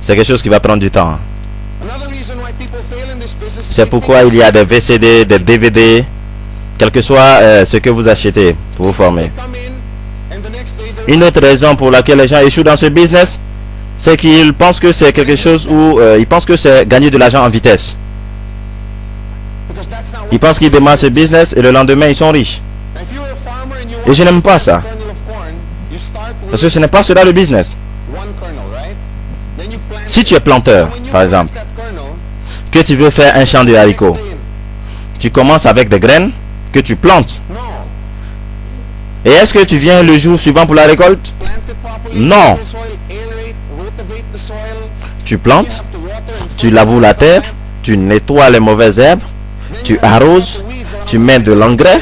Speaker 2: C'est quelque chose qui va prendre du temps. C'est pourquoi il y a des VCD, des DVD, quel que soit ce que vous achetez pour vous former. Une autre raison pour laquelle les gens échouent dans ce business, c'est qu'ils pensent que c'est quelque chose où ils pensent que c'est gagner de l'argent en vitesse. Ils pensent qu'ils démarrent ce business et le lendemain ils sont riches. Et je n'aime pas ça. Parce que ce n'est pas cela le business. Si tu es planteur, par exemple, que tu veux faire un champ de haricots, tu commences avec des graines que tu plantes. Et est-ce que tu viens le jour suivant pour la récolte? Non. Tu plantes, tu laboures la terre, tu nettoies les mauvaises herbes, tu arroses, tu mets de l'engrais.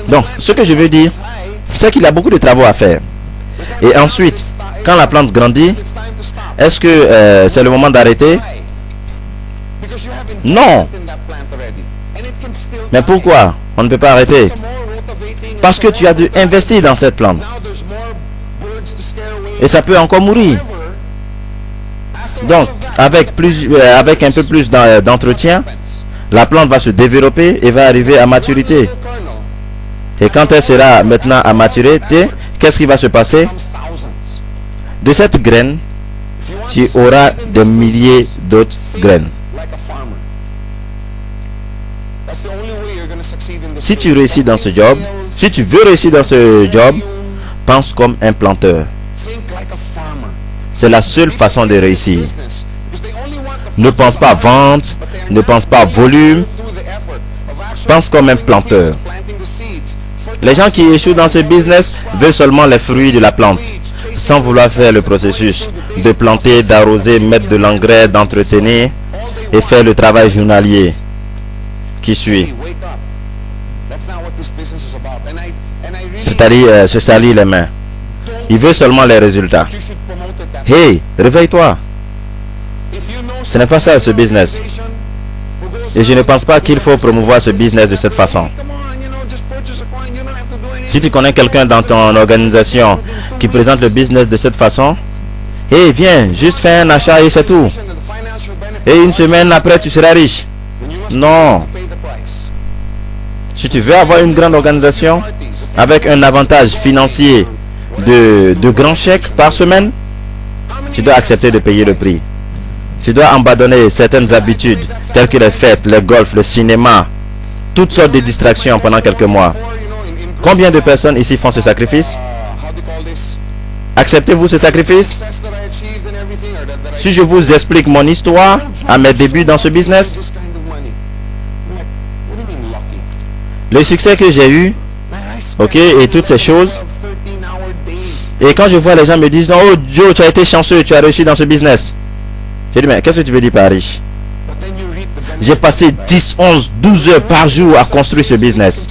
Speaker 2: Donc, ce que je veux dire, c'est qu'il y a beaucoup de travaux à faire. Et ensuite, quand la plante grandit, est-ce que c'est le moment d'arrêter? Non. Mais pourquoi on ne peut pas arrêter? Parce que tu as dû investir dans cette plante. Et ça peut encore mourir. Donc, avec un peu plus d'entretien, la plante va se développer et va arriver à maturité. Et quand elle sera maintenant à maturité, qu'est-ce qui va se passer? De cette graine, tu auras des milliers d'autres graines. Si tu réussis dans ce job, si tu veux réussir dans ce job, pense comme un planteur. C'est la seule façon de réussir. Ne pense pas vente, ne pense pas volume, pense comme un planteur. Les gens qui échouent dans ce business veulent seulement les fruits de la plante, sans vouloir faire le processus de planter, d'arroser, mettre de l'engrais, d'entretenir et faire le travail journalier qui suit. C'est-à-dire se salir les mains. Il veut seulement les résultats. Hey, réveille-toi. Ce n'est pas ça ce business. Et je ne pense pas qu'il faut promouvoir ce business de cette façon. Si tu connais quelqu'un dans ton organisation qui présente le business de cette façon, hey, viens, juste fais un achat et c'est tout. Et une semaine après, tu seras riche. Non. Si tu veux avoir une grande organisation avec un avantage financier de grands chèques par semaine, tu dois accepter de payer le prix. Tu dois abandonner certaines habitudes telles que les fêtes, le golf, le cinéma, toutes sortes de distractions pendant quelques mois. Combien de personnes ici font ce sacrifice? Acceptez-vous ce sacrifice? Si je vous explique mon histoire à mes débuts dans ce business, le succès que j'ai eu, ok, et toutes ces choses, et quand je vois les gens me disent, non, oh Joe, tu as été chanceux, tu as réussi dans ce business. J'ai dit, mais qu'est-ce que tu veux dire par riche? J'ai passé 10, 11, 12 heures par jour à construire ce business.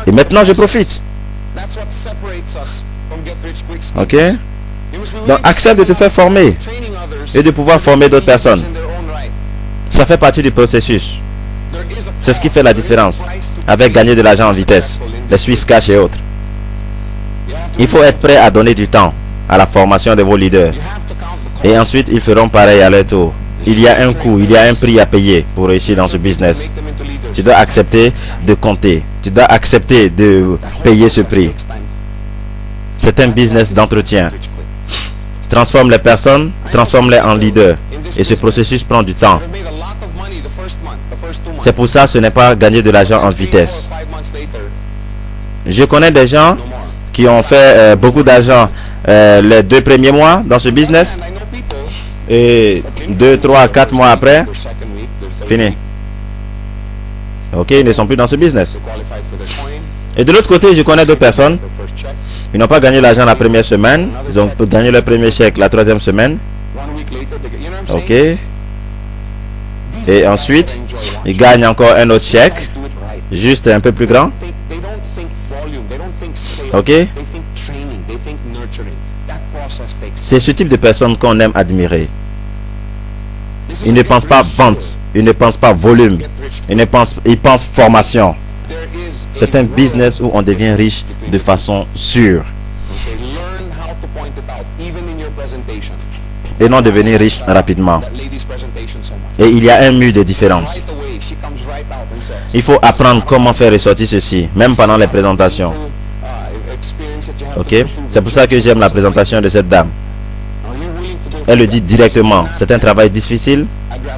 Speaker 2: Et maintenant, je profite. Ok? Donc, accepte de te faire former et de pouvoir former d'autres personnes. Ça fait partie du processus. C'est ce qui fait la différence avec gagner de l'argent en vitesse, les Swiss Cash et autres. Il faut être prêt à donner du temps à la formation de vos leaders. Et ensuite, ils feront pareil à leur tour. Il y a un coût, il y a un prix à payer pour réussir dans ce business. Tu dois accepter de compter. Tu dois accepter de payer ce prix. C'est un business d'entretien. Transforme les personnes, transforme-les en leaders. Et ce processus prend du temps. C'est pour ça que ce n'est pas gagner de l'argent en vitesse. Je connais des gens qui ont fait beaucoup d'argent les 2 premiers mois dans ce business. Et 2, 3, 4 mois après, fini. Ok, ils ne sont plus dans ce business. Et de l'autre côté, je connais d'autres personnes. Ils n'ont pas gagné l'argent la première semaine. Ils ont gagné leur premier chèque la 3e semaine. Ok. Et ensuite, ils gagnent encore un autre chèque. Juste un peu plus grand. Ok. C'est ce type de personnes qu'on aime admirer. Ils ne pensent pas vente, ils ne pensent pas volume, ils pensent formation. C'est un business où on devient riche de façon sûre. Et non devenir riche rapidement. Et il y a un mur de différence. Il faut apprendre comment faire ressortir ceci, même pendant les présentations. Ok? C'est pour ça que j'aime la présentation de cette dame. Elle le dit directement. C'est un travail difficile,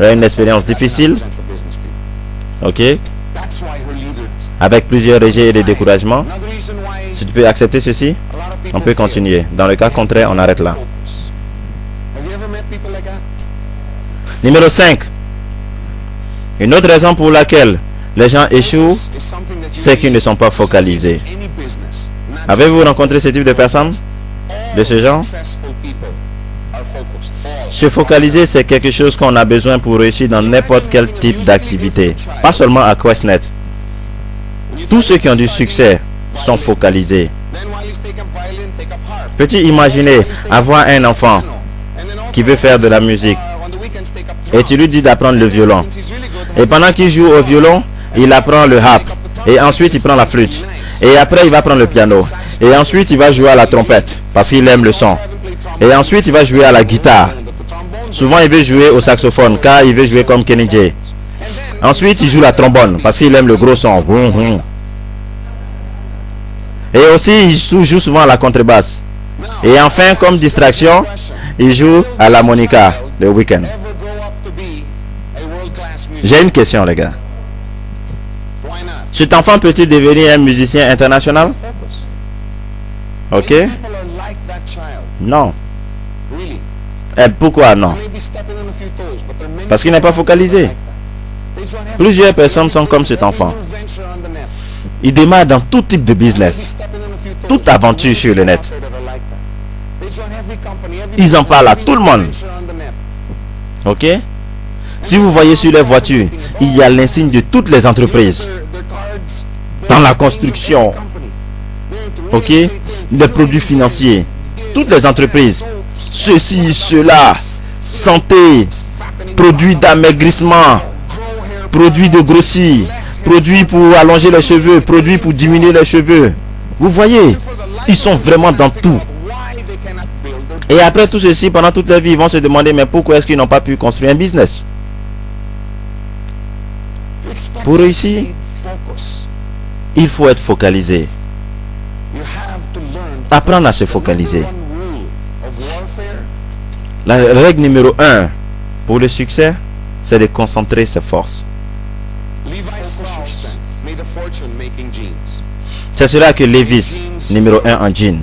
Speaker 2: une expérience difficile. Ok? Avec plusieurs rejets et des découragements. Si tu peux accepter ceci, on peut continuer. Dans le cas contraire, on arrête là. Numéro 5. Une autre raison pour laquelle les gens échouent, c'est qu'ils ne sont pas focalisés. Avez-vous rencontré ce type de personnes? De ce genre? Se focaliser, c'est quelque chose qu'on a besoin pour réussir dans n'importe quel type d'activité. Pas seulement à QuestNet. Tous ceux qui ont du succès sont focalisés. Peux-tu imaginer avoir un enfant qui veut faire de la musique et tu lui dis d'apprendre le violon. Et pendant qu'il joue au violon, il apprend le harp. Et ensuite, il prend la flûte. Et après, il va prendre le piano. Et ensuite, il va jouer à la trompette parce qu'il aime le son. Et ensuite, il va jouer à la guitare. Souvent, il veut jouer au saxophone car il veut jouer comme Kenny J. Ensuite, il joue la trombone parce qu'il aime le gros son. Et aussi, il joue souvent à la contrebasse. Et enfin, comme distraction, il joue à l'harmonica le week-end. J'ai une question, les gars. Cet enfant peut-il devenir un musicien international? Ok? Non. Pourquoi non? Parce qu'il n'est pas focalisé. Plusieurs personnes sont comme cet enfant. Ils démarrent dans tout type de business, toute aventure sur le net. Ils en parlent à tout le monde. Ok? Si vous voyez sur les voitures, il y a l'insigne de toutes les entreprises. Dans la construction, ok? Les produits financiers, toutes les entreprises. Ceci, cela, santé, produits d'amaigrissement, produits de grossir, produits pour allonger les cheveux, produits pour diminuer les cheveux. Vous voyez, ils sont vraiment dans tout. Et après tout ceci, pendant toute leur vie, ils vont se demander, mais pourquoi est-ce qu'ils n'ont pas pu construire un business? Pour réussir, il faut être focalisé. Apprendre à se focaliser. La règle numéro 1 pour le succès, c'est de concentrer ses forces. C'est cela que Levi's, numéro 1 en jeans.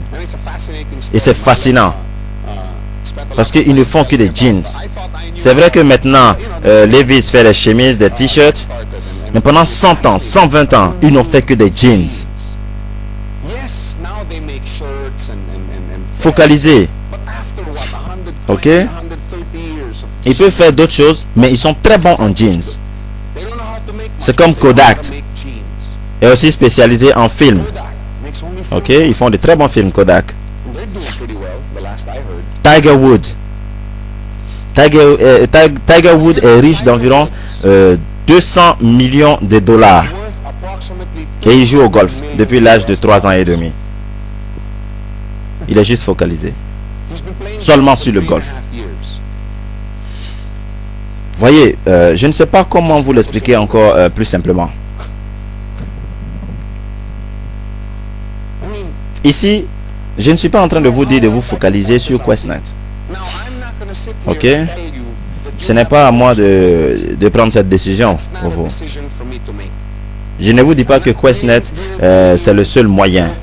Speaker 2: Et c'est fascinant. Parce qu'ils ne font que des jeans. C'est vrai que maintenant, Levi's fait des chemises, des t-shirts. Mais pendant 100 ans, 120 ans, ils n'ont fait que des jeans. Focalisés. Ok? Ils peuvent faire d'autres choses, mais ils sont très bons en jeans. C'est comme Kodak. Et aussi spécialisé en film. Ok? Ils font de très bons films, Kodak. Tiger Woods. Tiger Woods est riche d'environ 200 millions de dollars. Et il joue au golf depuis l'âge de 3 ans et demi. Il est juste focalisé. Seulement sur le golf. Voyez, je ne sais pas comment vous l'expliquer encore plus simplement. Ici, je ne suis pas en train de vous dire de vous focaliser sur QuestNet. Ok? Ce n'est pas à moi de prendre cette décision pour vous. Je ne vous dis pas que QuestNet c'est le seul moyen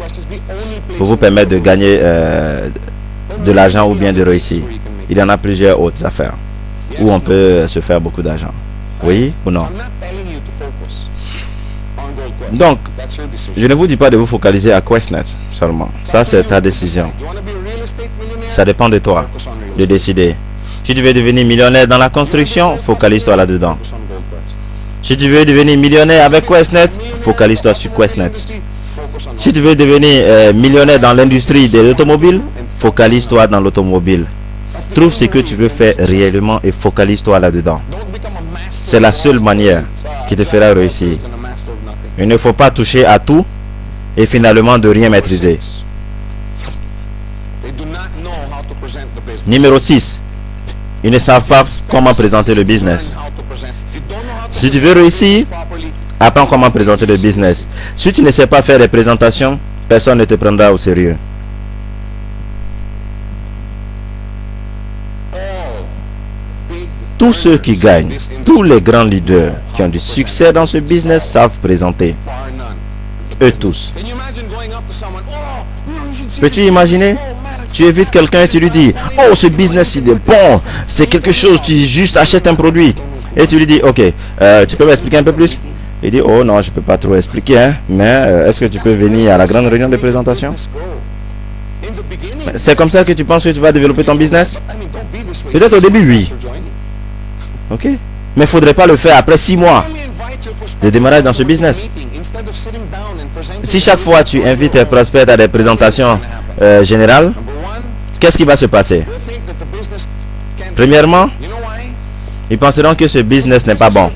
Speaker 2: pour vous permettre de gagner de l'argent ou bien de réussir. Il y en a plusieurs autres affaires où on peut se faire beaucoup d'argent. Oui ou non? Donc, je ne vous dis pas de vous focaliser à QuestNet seulement. Ça, c'est ta décision. Ça dépend de toi de décider. Si tu veux devenir millionnaire dans la construction, focalise-toi là-dedans. Si tu veux devenir millionnaire avec QuestNet, focalise-toi sur QuestNet. Si tu veux devenir millionnaire dans l'industrie de l'automobile, focalise-toi dans l'automobile. Trouve ce que tu veux faire réellement et focalise-toi là-dedans. C'est la seule manière qui te fera réussir. Il ne faut pas toucher à tout et finalement de rien maîtriser. Numéro 6. Ils ne savent pas comment présenter le business. Si tu veux réussir, apprends comment présenter le business. Si tu ne sais pas faire des présentations, personne ne te prendra au sérieux. Tous ceux qui gagnent, tous les grands leaders qui ont du succès dans ce business savent présenter. Eux tous. Peux-tu imaginer? Tu invites quelqu'un et tu lui dis, oh, ce business il est bon, c'est quelque chose, tu juste achètes un produit. Et tu lui dis, ok, tu peux m'expliquer un peu plus? Il dit, oh non, je ne peux pas trop expliquer, hein, mais est-ce que tu peux venir à la grande réunion de présentation? C'est comme ça que tu penses que tu vas développer ton business? Peut-être au début, oui. Ok? Mais il ne faudrait pas le faire après 6 mois de démarrage dans ce business. Si chaque fois tu invites tes prospects à des présentations générales, qu'est-ce qui va se passer? Premièrement, ils penseront que ce business n'est pas bon.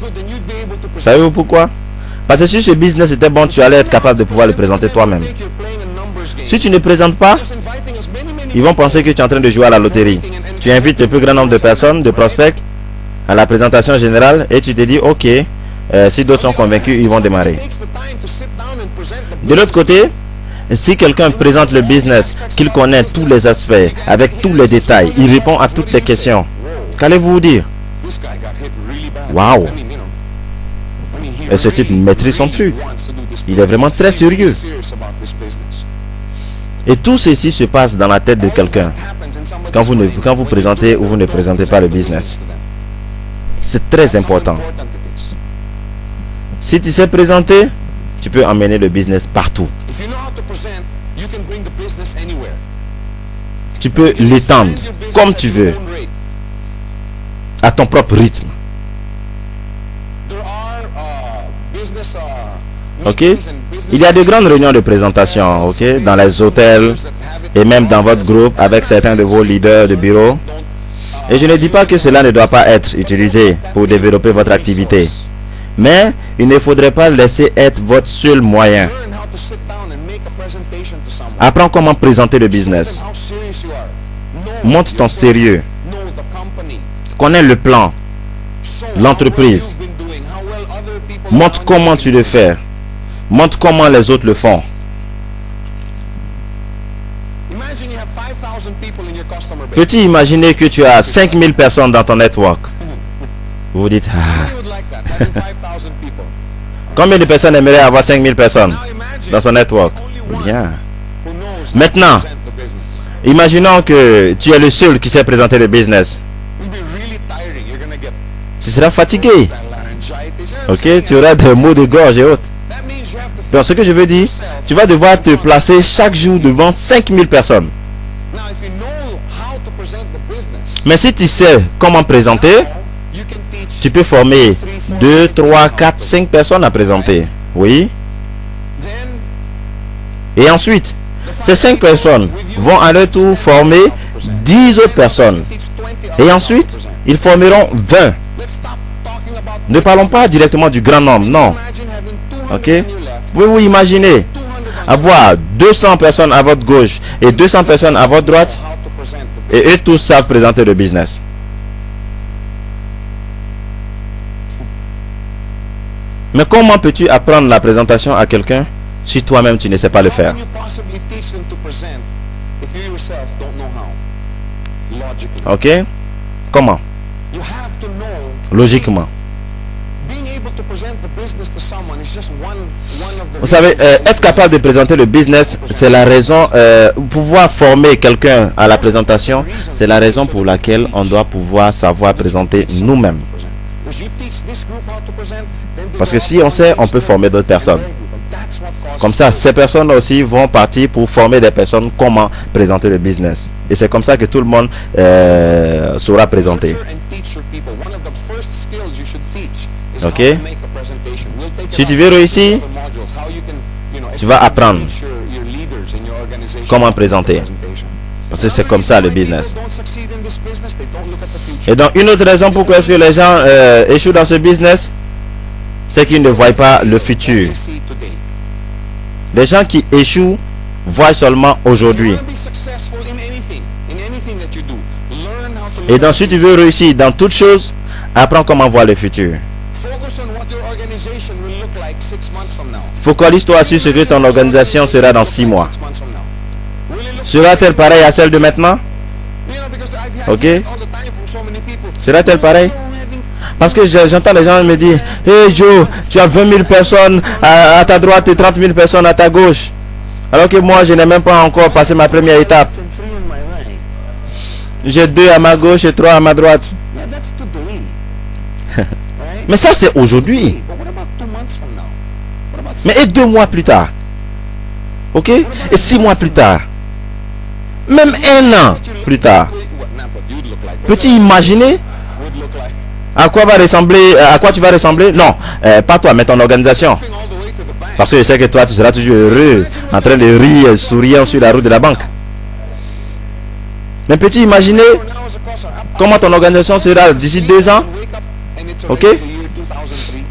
Speaker 2: Savez-vous pourquoi? Parce que si ce business était bon, tu allais être capable de pouvoir le présenter toi-même. Si tu ne présentes pas, ils vont penser que tu es en train de jouer à la loterie. Tu invites le plus grand nombre de personnes, de prospects, à la présentation générale et tu te dis, ok, si d'autres sont convaincus, ils vont démarrer. De l'autre côté, si quelqu'un présente le business, qu'il connaît tous les aspects, avec tous les détails, il répond à toutes les questions, qu'allez-vous vous dire? Waouh! Et ce type maîtrise son truc. Il est vraiment très sérieux. Et tout ceci se passe dans la tête de quelqu'un. quand vous présentez ou vous ne présentez pas le business. C'est très important. Si tu sais présenter, tu peux emmener le business partout. Tu peux l'étendre comme tu veux, à ton propre rythme. Ok? Il y a de grandes réunions de présentation, ok, dans les hôtels et même dans votre groupe avec certains de vos leaders de bureau. Et je ne dis pas que cela ne doit pas être utilisé pour développer votre activité. Mais il ne faudrait pas laisser être votre seul moyen. Apprends comment présenter le business. Montre ton sérieux. Connais le plan, l'entreprise. Montre comment tu le fais. Montre comment les autres le font. Peux-tu imaginer que tu as 5000 personnes dans ton network? Vous vous dites, ah. Combien de personnes aimeraient avoir 5000 personnes dans son network? Bien. Maintenant, imaginons que tu es le seul qui sait présenter le business. Tu seras fatigué. Ok, tu auras des maux de gorge et autres. Donc ce que je veux dire, tu vas devoir te placer chaque jour devant 5000 personnes. Mais si tu sais comment présenter, tu peux former 2, 3, 4, 5 personnes à présenter. Oui. Et ensuite, ces 5 personnes vont à leur tour former 10 autres personnes. Et ensuite, ils formeront 20. Ne parlons pas directement du grand nombre, non. Ok? Pouvez-vous imaginer avoir 200 personnes à votre gauche et 200 personnes à votre droite et eux tous savent présenter le business? Mais comment peux-tu apprendre la présentation à quelqu'un si toi-même tu ne sais pas le faire? Ok? Comment? Logiquement. Vous savez, être capable de présenter le business, c'est la raison, pouvoir former quelqu'un à la présentation, c'est la raison pour laquelle on doit pouvoir savoir présenter nous-mêmes. Parce que si on sait, on peut former d'autres personnes. Comme ça, ces personnes aussi vont partir pour former des personnes comment présenter le business. Et c'est comme ça que tout le monde saura présenter. Ok? Si tu veux réussir, tu vas apprendre comment présenter. Parce que c'est comme ça le business. Et donc une autre raison pourquoi est-ce que les gens échouent dans ce business, c'est qu'ils ne voient pas le futur. Les gens qui échouent voient seulement aujourd'hui. Et donc si tu veux réussir dans toutes choses, apprends comment voir le futur. Focalise-toi sur ce que ton organisation sera dans 6 mois. Sera-t-elle pareille à celle de maintenant? Ok? Sera-t-elle pareille? Parce que j'entends les gens me dire, hey Joe, tu as 20 000 personnes à ta droite et 30 000 personnes à ta gauche. Alors que moi, je n'ai même pas encore passé ma première étape. J'ai 2 à ma gauche et 3 à ma droite. Mais ça, c'est aujourd'hui. Mais et 2 mois plus tard? Ok? Et 6 mois plus tard? Même 1 an plus tard? Peux-tu imaginer à quoi tu vas ressembler? Non, pas toi, mais ton organisation. Parce que je sais que toi, tu seras toujours heureux, en train de rire, souriant sur la route de la banque. Mais peux-tu imaginer comment ton organisation sera d'ici 2 ans? Ok?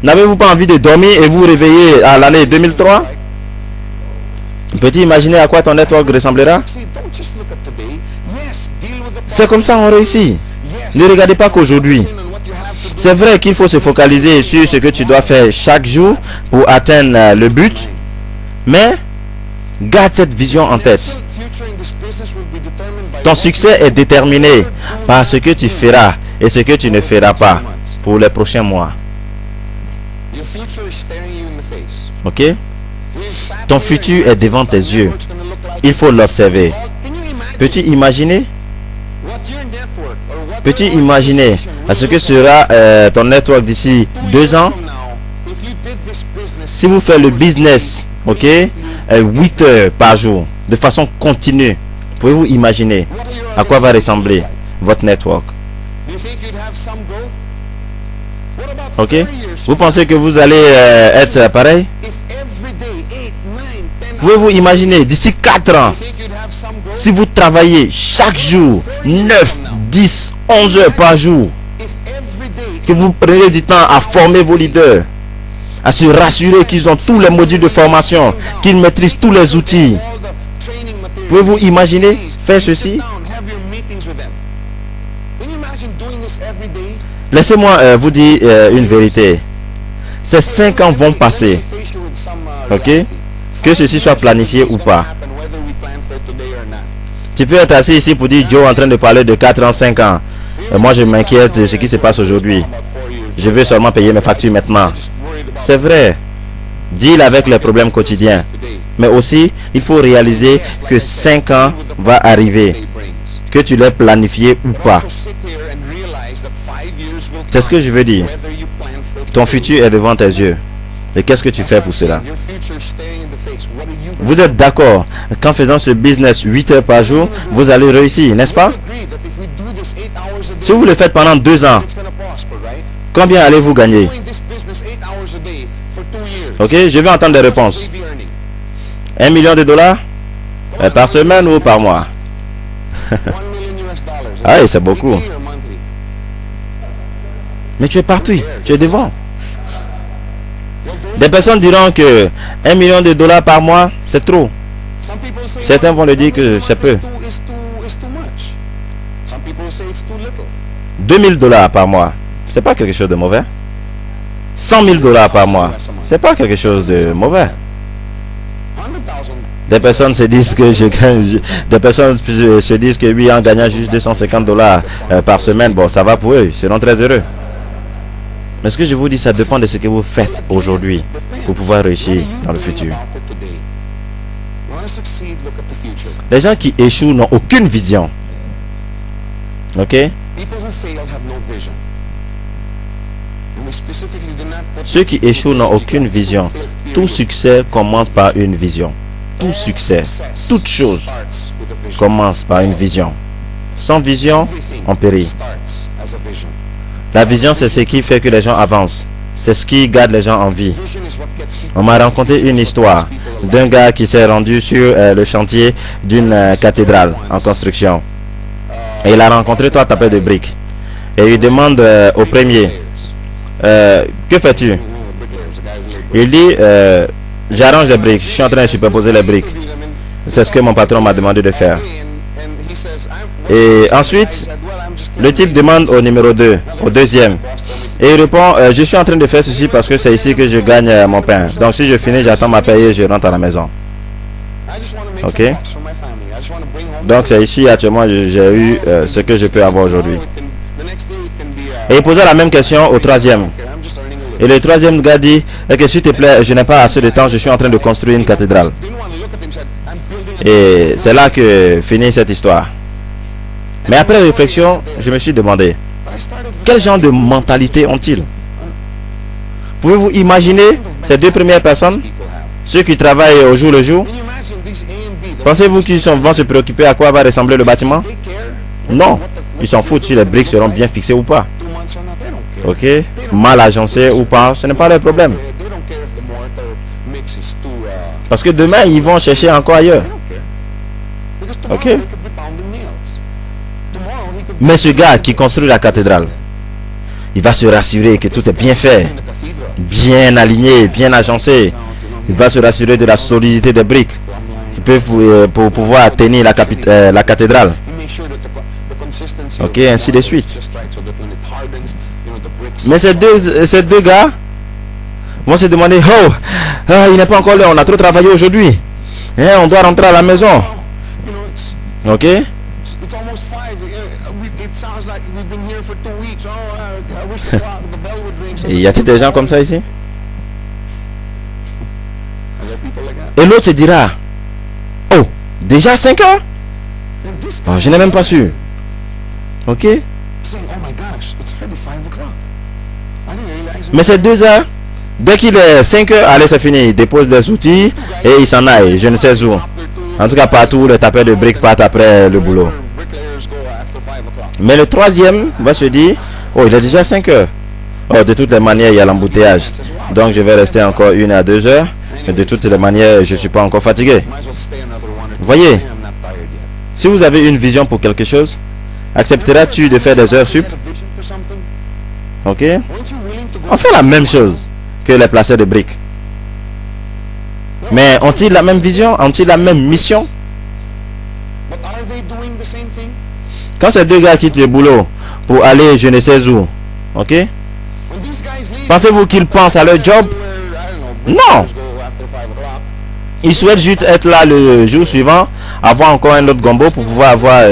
Speaker 2: N'avez-vous pas envie de dormir et vous réveiller à l'année 2003? Peux-tu imaginer à quoi ton network ressemblera? C'est comme ça qu'on réussit. Ne regardez pas qu'aujourd'hui. C'est vrai qu'il faut se focaliser sur ce que tu dois faire chaque jour pour atteindre le but. Mais garde cette vision en tête. Ton succès est déterminé par ce que tu feras et ce que tu ne feras pas pour les prochains mois. Ok? Ton futur est devant tes yeux. Il faut l'observer. Peux-tu imaginer Peux-tu imaginer à ce que sera ton network d'ici 2 ans? Si vous faites le business, ok, 8 heures par jour, de façon continue, pouvez-vous imaginer à quoi va ressembler votre network? Ok? Vous pensez que vous allez être pareil? Pouvez-vous imaginer d'ici 4 ans, si vous travaillez chaque jour 9, 10, 11 heures par jour, que vous prenez du temps à former vos leaders, à se rassurer qu'ils ont tous les modules de formation, qu'ils maîtrisent tous les outils. Pouvez-vous imaginer faire ceci? Laissez-moi vous dire une vérité. Ces 5 ans vont passer. Ok? Que ceci soit planifié ou pas. Tu peux être assis ici pour dire Joe en train de parler de 4 ans, 5 ans. Moi je m'inquiète de ce qui se passe aujourd'hui. Je veux seulement payer mes factures maintenant. C'est vrai. Deal avec les problèmes quotidiens. Mais aussi, il faut réaliser que 5 ans va arriver. Que tu l'aies planifié ou pas. C'est ce que je veux dire. Ton futur est devant tes yeux. Et qu'est-ce que tu fais pour cela? Vous êtes d'accord qu'en faisant ce business 8 heures par jour, vous allez réussir, n'est-ce pas? Si vous le faites pendant 2 ans, combien allez-vous gagner? Ok, je vais entendre des réponses. 1 million de dollars par semaine ou par mois? Ah oui, c'est beaucoup. Mais tu es partout, tu es devant. Des personnes diront que 1 million de dollars par mois, c'est trop. Certains vont le dire que c'est peu. 2000 dollars par mois, c'est pas quelque chose de mauvais. 100 000 dollars par mois, c'est pas quelque chose de mauvais. Des personnes se disent que des personnes se disent que oui, en gagnant juste 250 dollars par semaine, bon, ça va pour eux, ils seront très heureux. Mais ce que je vous dis, ça dépend de ce que vous faites aujourd'hui pour pouvoir réussir dans le futur. Les gens qui échouent n'ont aucune vision. Ok? Ceux qui échouent n'ont aucune vision. Tout succès commence par une vision. Tout succès, toute chose commence par une vision. Sans vision, on périt. La vision, c'est ce qui fait que les gens avancent. C'est ce qui garde les gens en vie. On m'a raconté une histoire d'un gars qui s'est rendu sur le chantier d'une cathédrale en construction. Et il a rencontré 3 tapeurs de briques. Et il demande au premier, que fais-tu? Il dit, j'arrange les briques, je suis en train de superposer les briques. C'est ce que mon patron m'a demandé de faire. Et ensuite, le type demande au numéro 2, au deuxième. Et il répond, je suis en train de faire ceci parce que c'est ici que je gagne mon pain. Donc si je finis, j'attends ma paye et je rentre à la maison. Ok? Donc c'est ici actuellement j'ai eu ce que je peux avoir aujourd'hui. Et il posait la même question au troisième. Et le troisième gars dit, que s'il te plaît, je n'ai pas assez de temps, je suis en train de construire une cathédrale. Et c'est là que finit cette histoire. Mais après réflexion, je me suis demandé, quel genre de mentalité ont-ils? Pouvez-vous imaginer ces 2 premières personnes, ceux qui travaillent au jour le jour? Pensez-vous qu'ils vont se préoccuper à quoi va ressembler le bâtiment? Non, ils s'en foutent si les briques seront bien fixées ou pas. Ok, mal agencées ou pas, ce n'est pas leur problème. Parce que demain, ils vont chercher encore ailleurs. Ok. Mais ce gars qui construit la cathédrale, il va se rassurer que tout est bien fait, bien aligné, bien agencé. Il va se rassurer de la solidité des briques pour pouvoir tenir la cathédrale. Ok, ainsi de suite. Mais ces deux gars vont se demander, oh, il n'est pas encore là, on a trop travaillé aujourd'hui. On doit rentrer à la maison. Ok? Et y a-t-il des gens comme ça ici? Et l'autre se dira, oh, déjà 5 heures? Oh, je n'ai même pas su. Ok? Mais ces 2 heures, dès qu'il est 5 heures, allez, c'est fini. Il dépose des outils et il s'en aille. Je ne sais où. En tout cas, partout, les tapeurs de briques partent après le boulot. Mais le 3e va se dire, oh, il est déjà 5 heures. Oh, de toutes les manières, il y a l'embouteillage. Donc, je vais rester encore 1 à 2 heures. Mais de toutes les manières, je ne suis pas encore fatigué. Voyez, si vous avez une vision pour quelque chose, accepteras-tu de faire des heures sup? Ok? On fait la même chose que les placeurs de briques. Mais ont-ils la même vision? Ont-ils la même mission? Quand ces 2 gars quittent le boulot pour aller je ne sais où, ok? Pensez-vous qu'ils pensent à leur job? Non! Ils souhaitent juste être là le jour suivant, avoir encore un autre gombo pour pouvoir avoir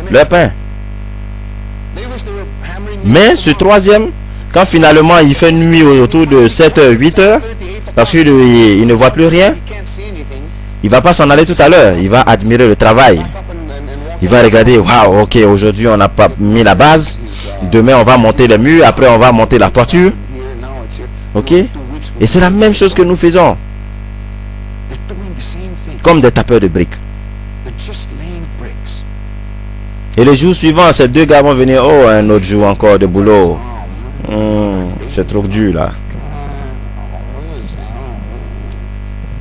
Speaker 2: leur pain. Mais ce 3e, quand finalement il fait nuit autour de 7h, 8h, parce qu'il ne voit plus rien, il va pas s'en aller tout à l'heure, il va admirer le travail. Il va regarder, waouh, ok, aujourd'hui on n'a pas mis la base, demain on va monter les murs, après on va monter la toiture. Ok? Et c'est la même chose que nous faisons. Comme des tapeurs de briques. Et le jour suivant, ces 2 gars vont venir, oh, un autre jour encore de boulot. C'est trop dur là.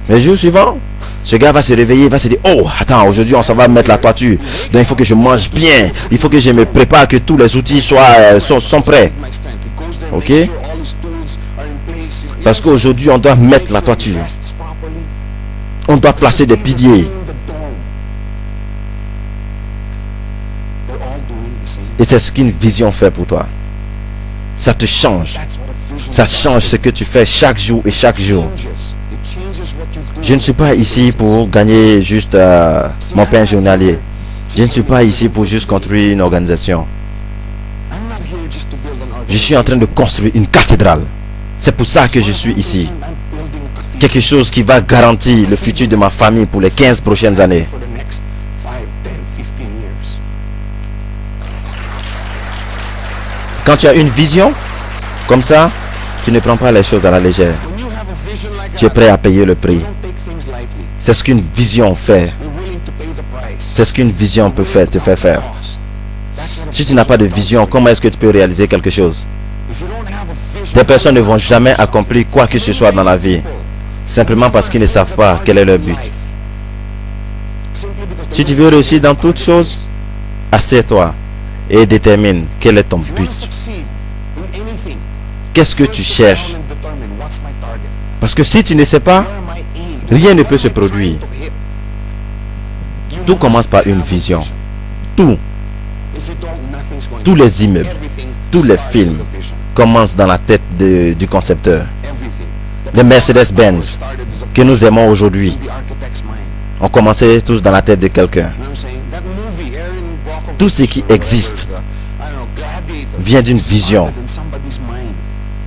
Speaker 2: Le jour suivant, ce gars va se réveiller, il va se dire, oh, attends, aujourd'hui on s'en va mettre la toiture. Donc il faut que je mange bien. Il faut que je me prépare, que tous les outils sont prêts. Ok? Parce qu'aujourd'hui on doit mettre la toiture. On doit placer des piliers. Et c'est ce qu'une vision fait pour toi. Ça te change. Ça change ce que tu fais chaque jour et chaque jour. Je ne suis pas ici pour gagner juste mon pain journalier. Je ne suis pas ici pour juste construire une organisation. Je suis en train de construire une cathédrale. C'est pour ça que je suis ici. Quelque chose qui va garantir le futur de ma famille pour les 15 prochaines années. Quand tu as une vision comme ça, tu ne prends pas les choses à la légère. Tu es prêt à payer le prix. C'est ce qu'une vision fait. C'est ce qu'une vision peut faire, te faire faire. Si tu n'as pas de vision, comment est-ce que tu peux réaliser quelque chose? Des personnes ne vont jamais accomplir quoi que ce soit dans la vie, simplement parce qu'ils ne savent pas quel est leur but. Si tu veux réussir dans toutes choses, assieds-toi et détermine quel est ton but. Qu'est-ce que tu cherches? Parce que si tu ne sais pas, rien ne peut se produire. Tout commence par une vision. Tout. Tous les immeubles, tous les films commencent dans la tête du concepteur. Les Mercedes-Benz que nous aimons aujourd'hui ont commencé tous dans la tête de quelqu'un. Tout ce qui existe vient d'une vision.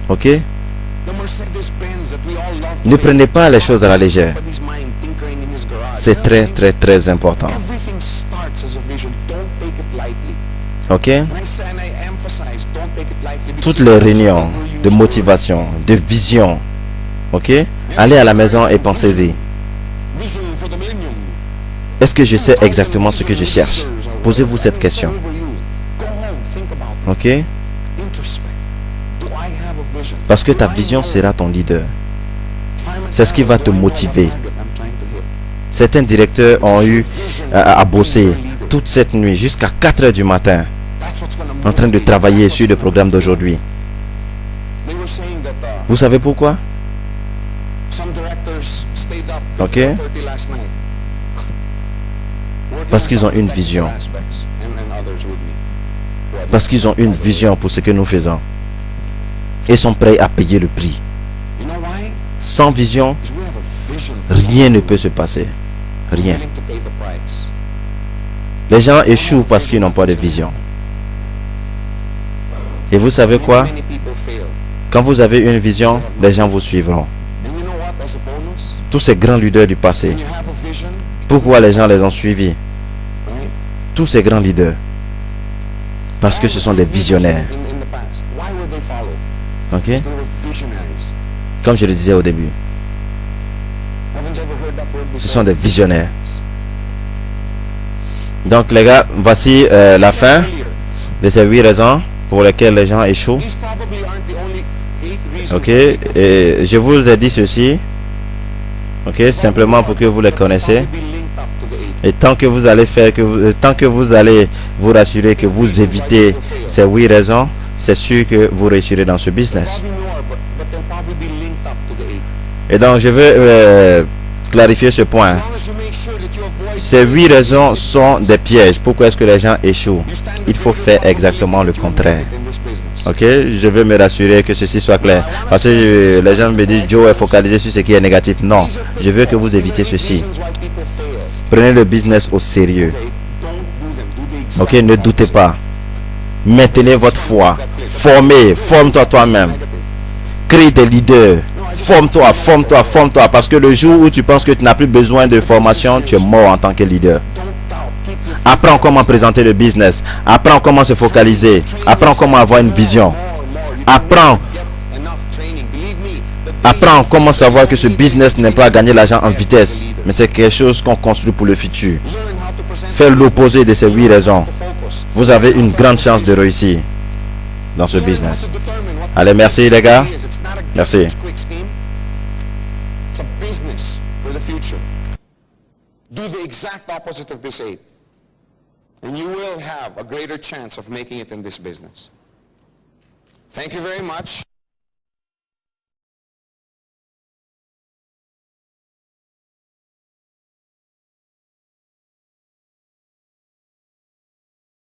Speaker 2: Ok? Ne prenez pas les choses à la légère. C'est très très très important. Ok? Toutes les réunions de motivation, de vision. Ok? Allez à la maison et pensez-y. Est-ce que je sais exactement ce que je cherche? Posez-vous cette question. Ok? Parce que ta vision sera ton leader. C'est ce qui va te motiver. Certains directeurs ont eu à bosser toute cette nuit jusqu'à 4 heures du matin en train de travailler sur le programme d'aujourd'hui. Vous savez pourquoi? Ok? Parce qu'ils ont une vision. Parce qu'ils ont une vision pour ce que nous faisons. Et sont prêts à payer le prix. Sans vision, rien ne peut se passer. Rien. Les gens échouent parce qu'ils n'ont pas de vision. Et vous savez quoi? Quand vous avez une vision, les gens vous suivront. Tous ces grands leaders du passé, pourquoi les gens les ont suivis? Tous ces grands leaders, parce que ce sont des visionnaires. Ok? Comme je le disais au début, ce sont des visionnaires. Donc les gars, voici la fin de ces 8 raisons pour lesquelles les gens échouent. Ok, et je vous ai dit ceci, ok, simplement pour que vous les connaissiez. Et tant que vous allez faire, tant que vous allez vous rassurer que vous évitez ces 8 raisons, c'est sûr que vous réussirez dans ce business. Et donc je veux clarifier ce point. Ces 8 raisons sont des pièges. Pourquoi est-ce que les gens échouent? Il faut faire exactement le contraire. Ok, je veux me rassurer que ceci soit clair. Parce que les gens me disent, Joe est focalisé sur ce qui est négatif. Non, je veux que vous évitiez ceci. Prenez le business au sérieux. Ok, ne doutez pas. Maintenez votre foi. Forme-toi toi-même. Crée des leaders. Forme-toi, forme-toi, forme-toi. Parce que le jour où tu penses que tu n'as plus besoin de formation, tu es mort en tant que leader. Apprends comment présenter le business. Apprends comment se focaliser. Apprends comment avoir une vision. Apprends comment savoir que ce business n'est pas gagner l'argent en vitesse, mais c'est quelque chose qu'on construit pour le futur. Fais l'opposé de ces 8 raisons. Vous avez une grande chance de réussir dans ce business. Allez, merci les gars. Merci.
Speaker 3: Do the exact opposite of this 8, and you will have a greater chance of making it in this business. Thank you very much.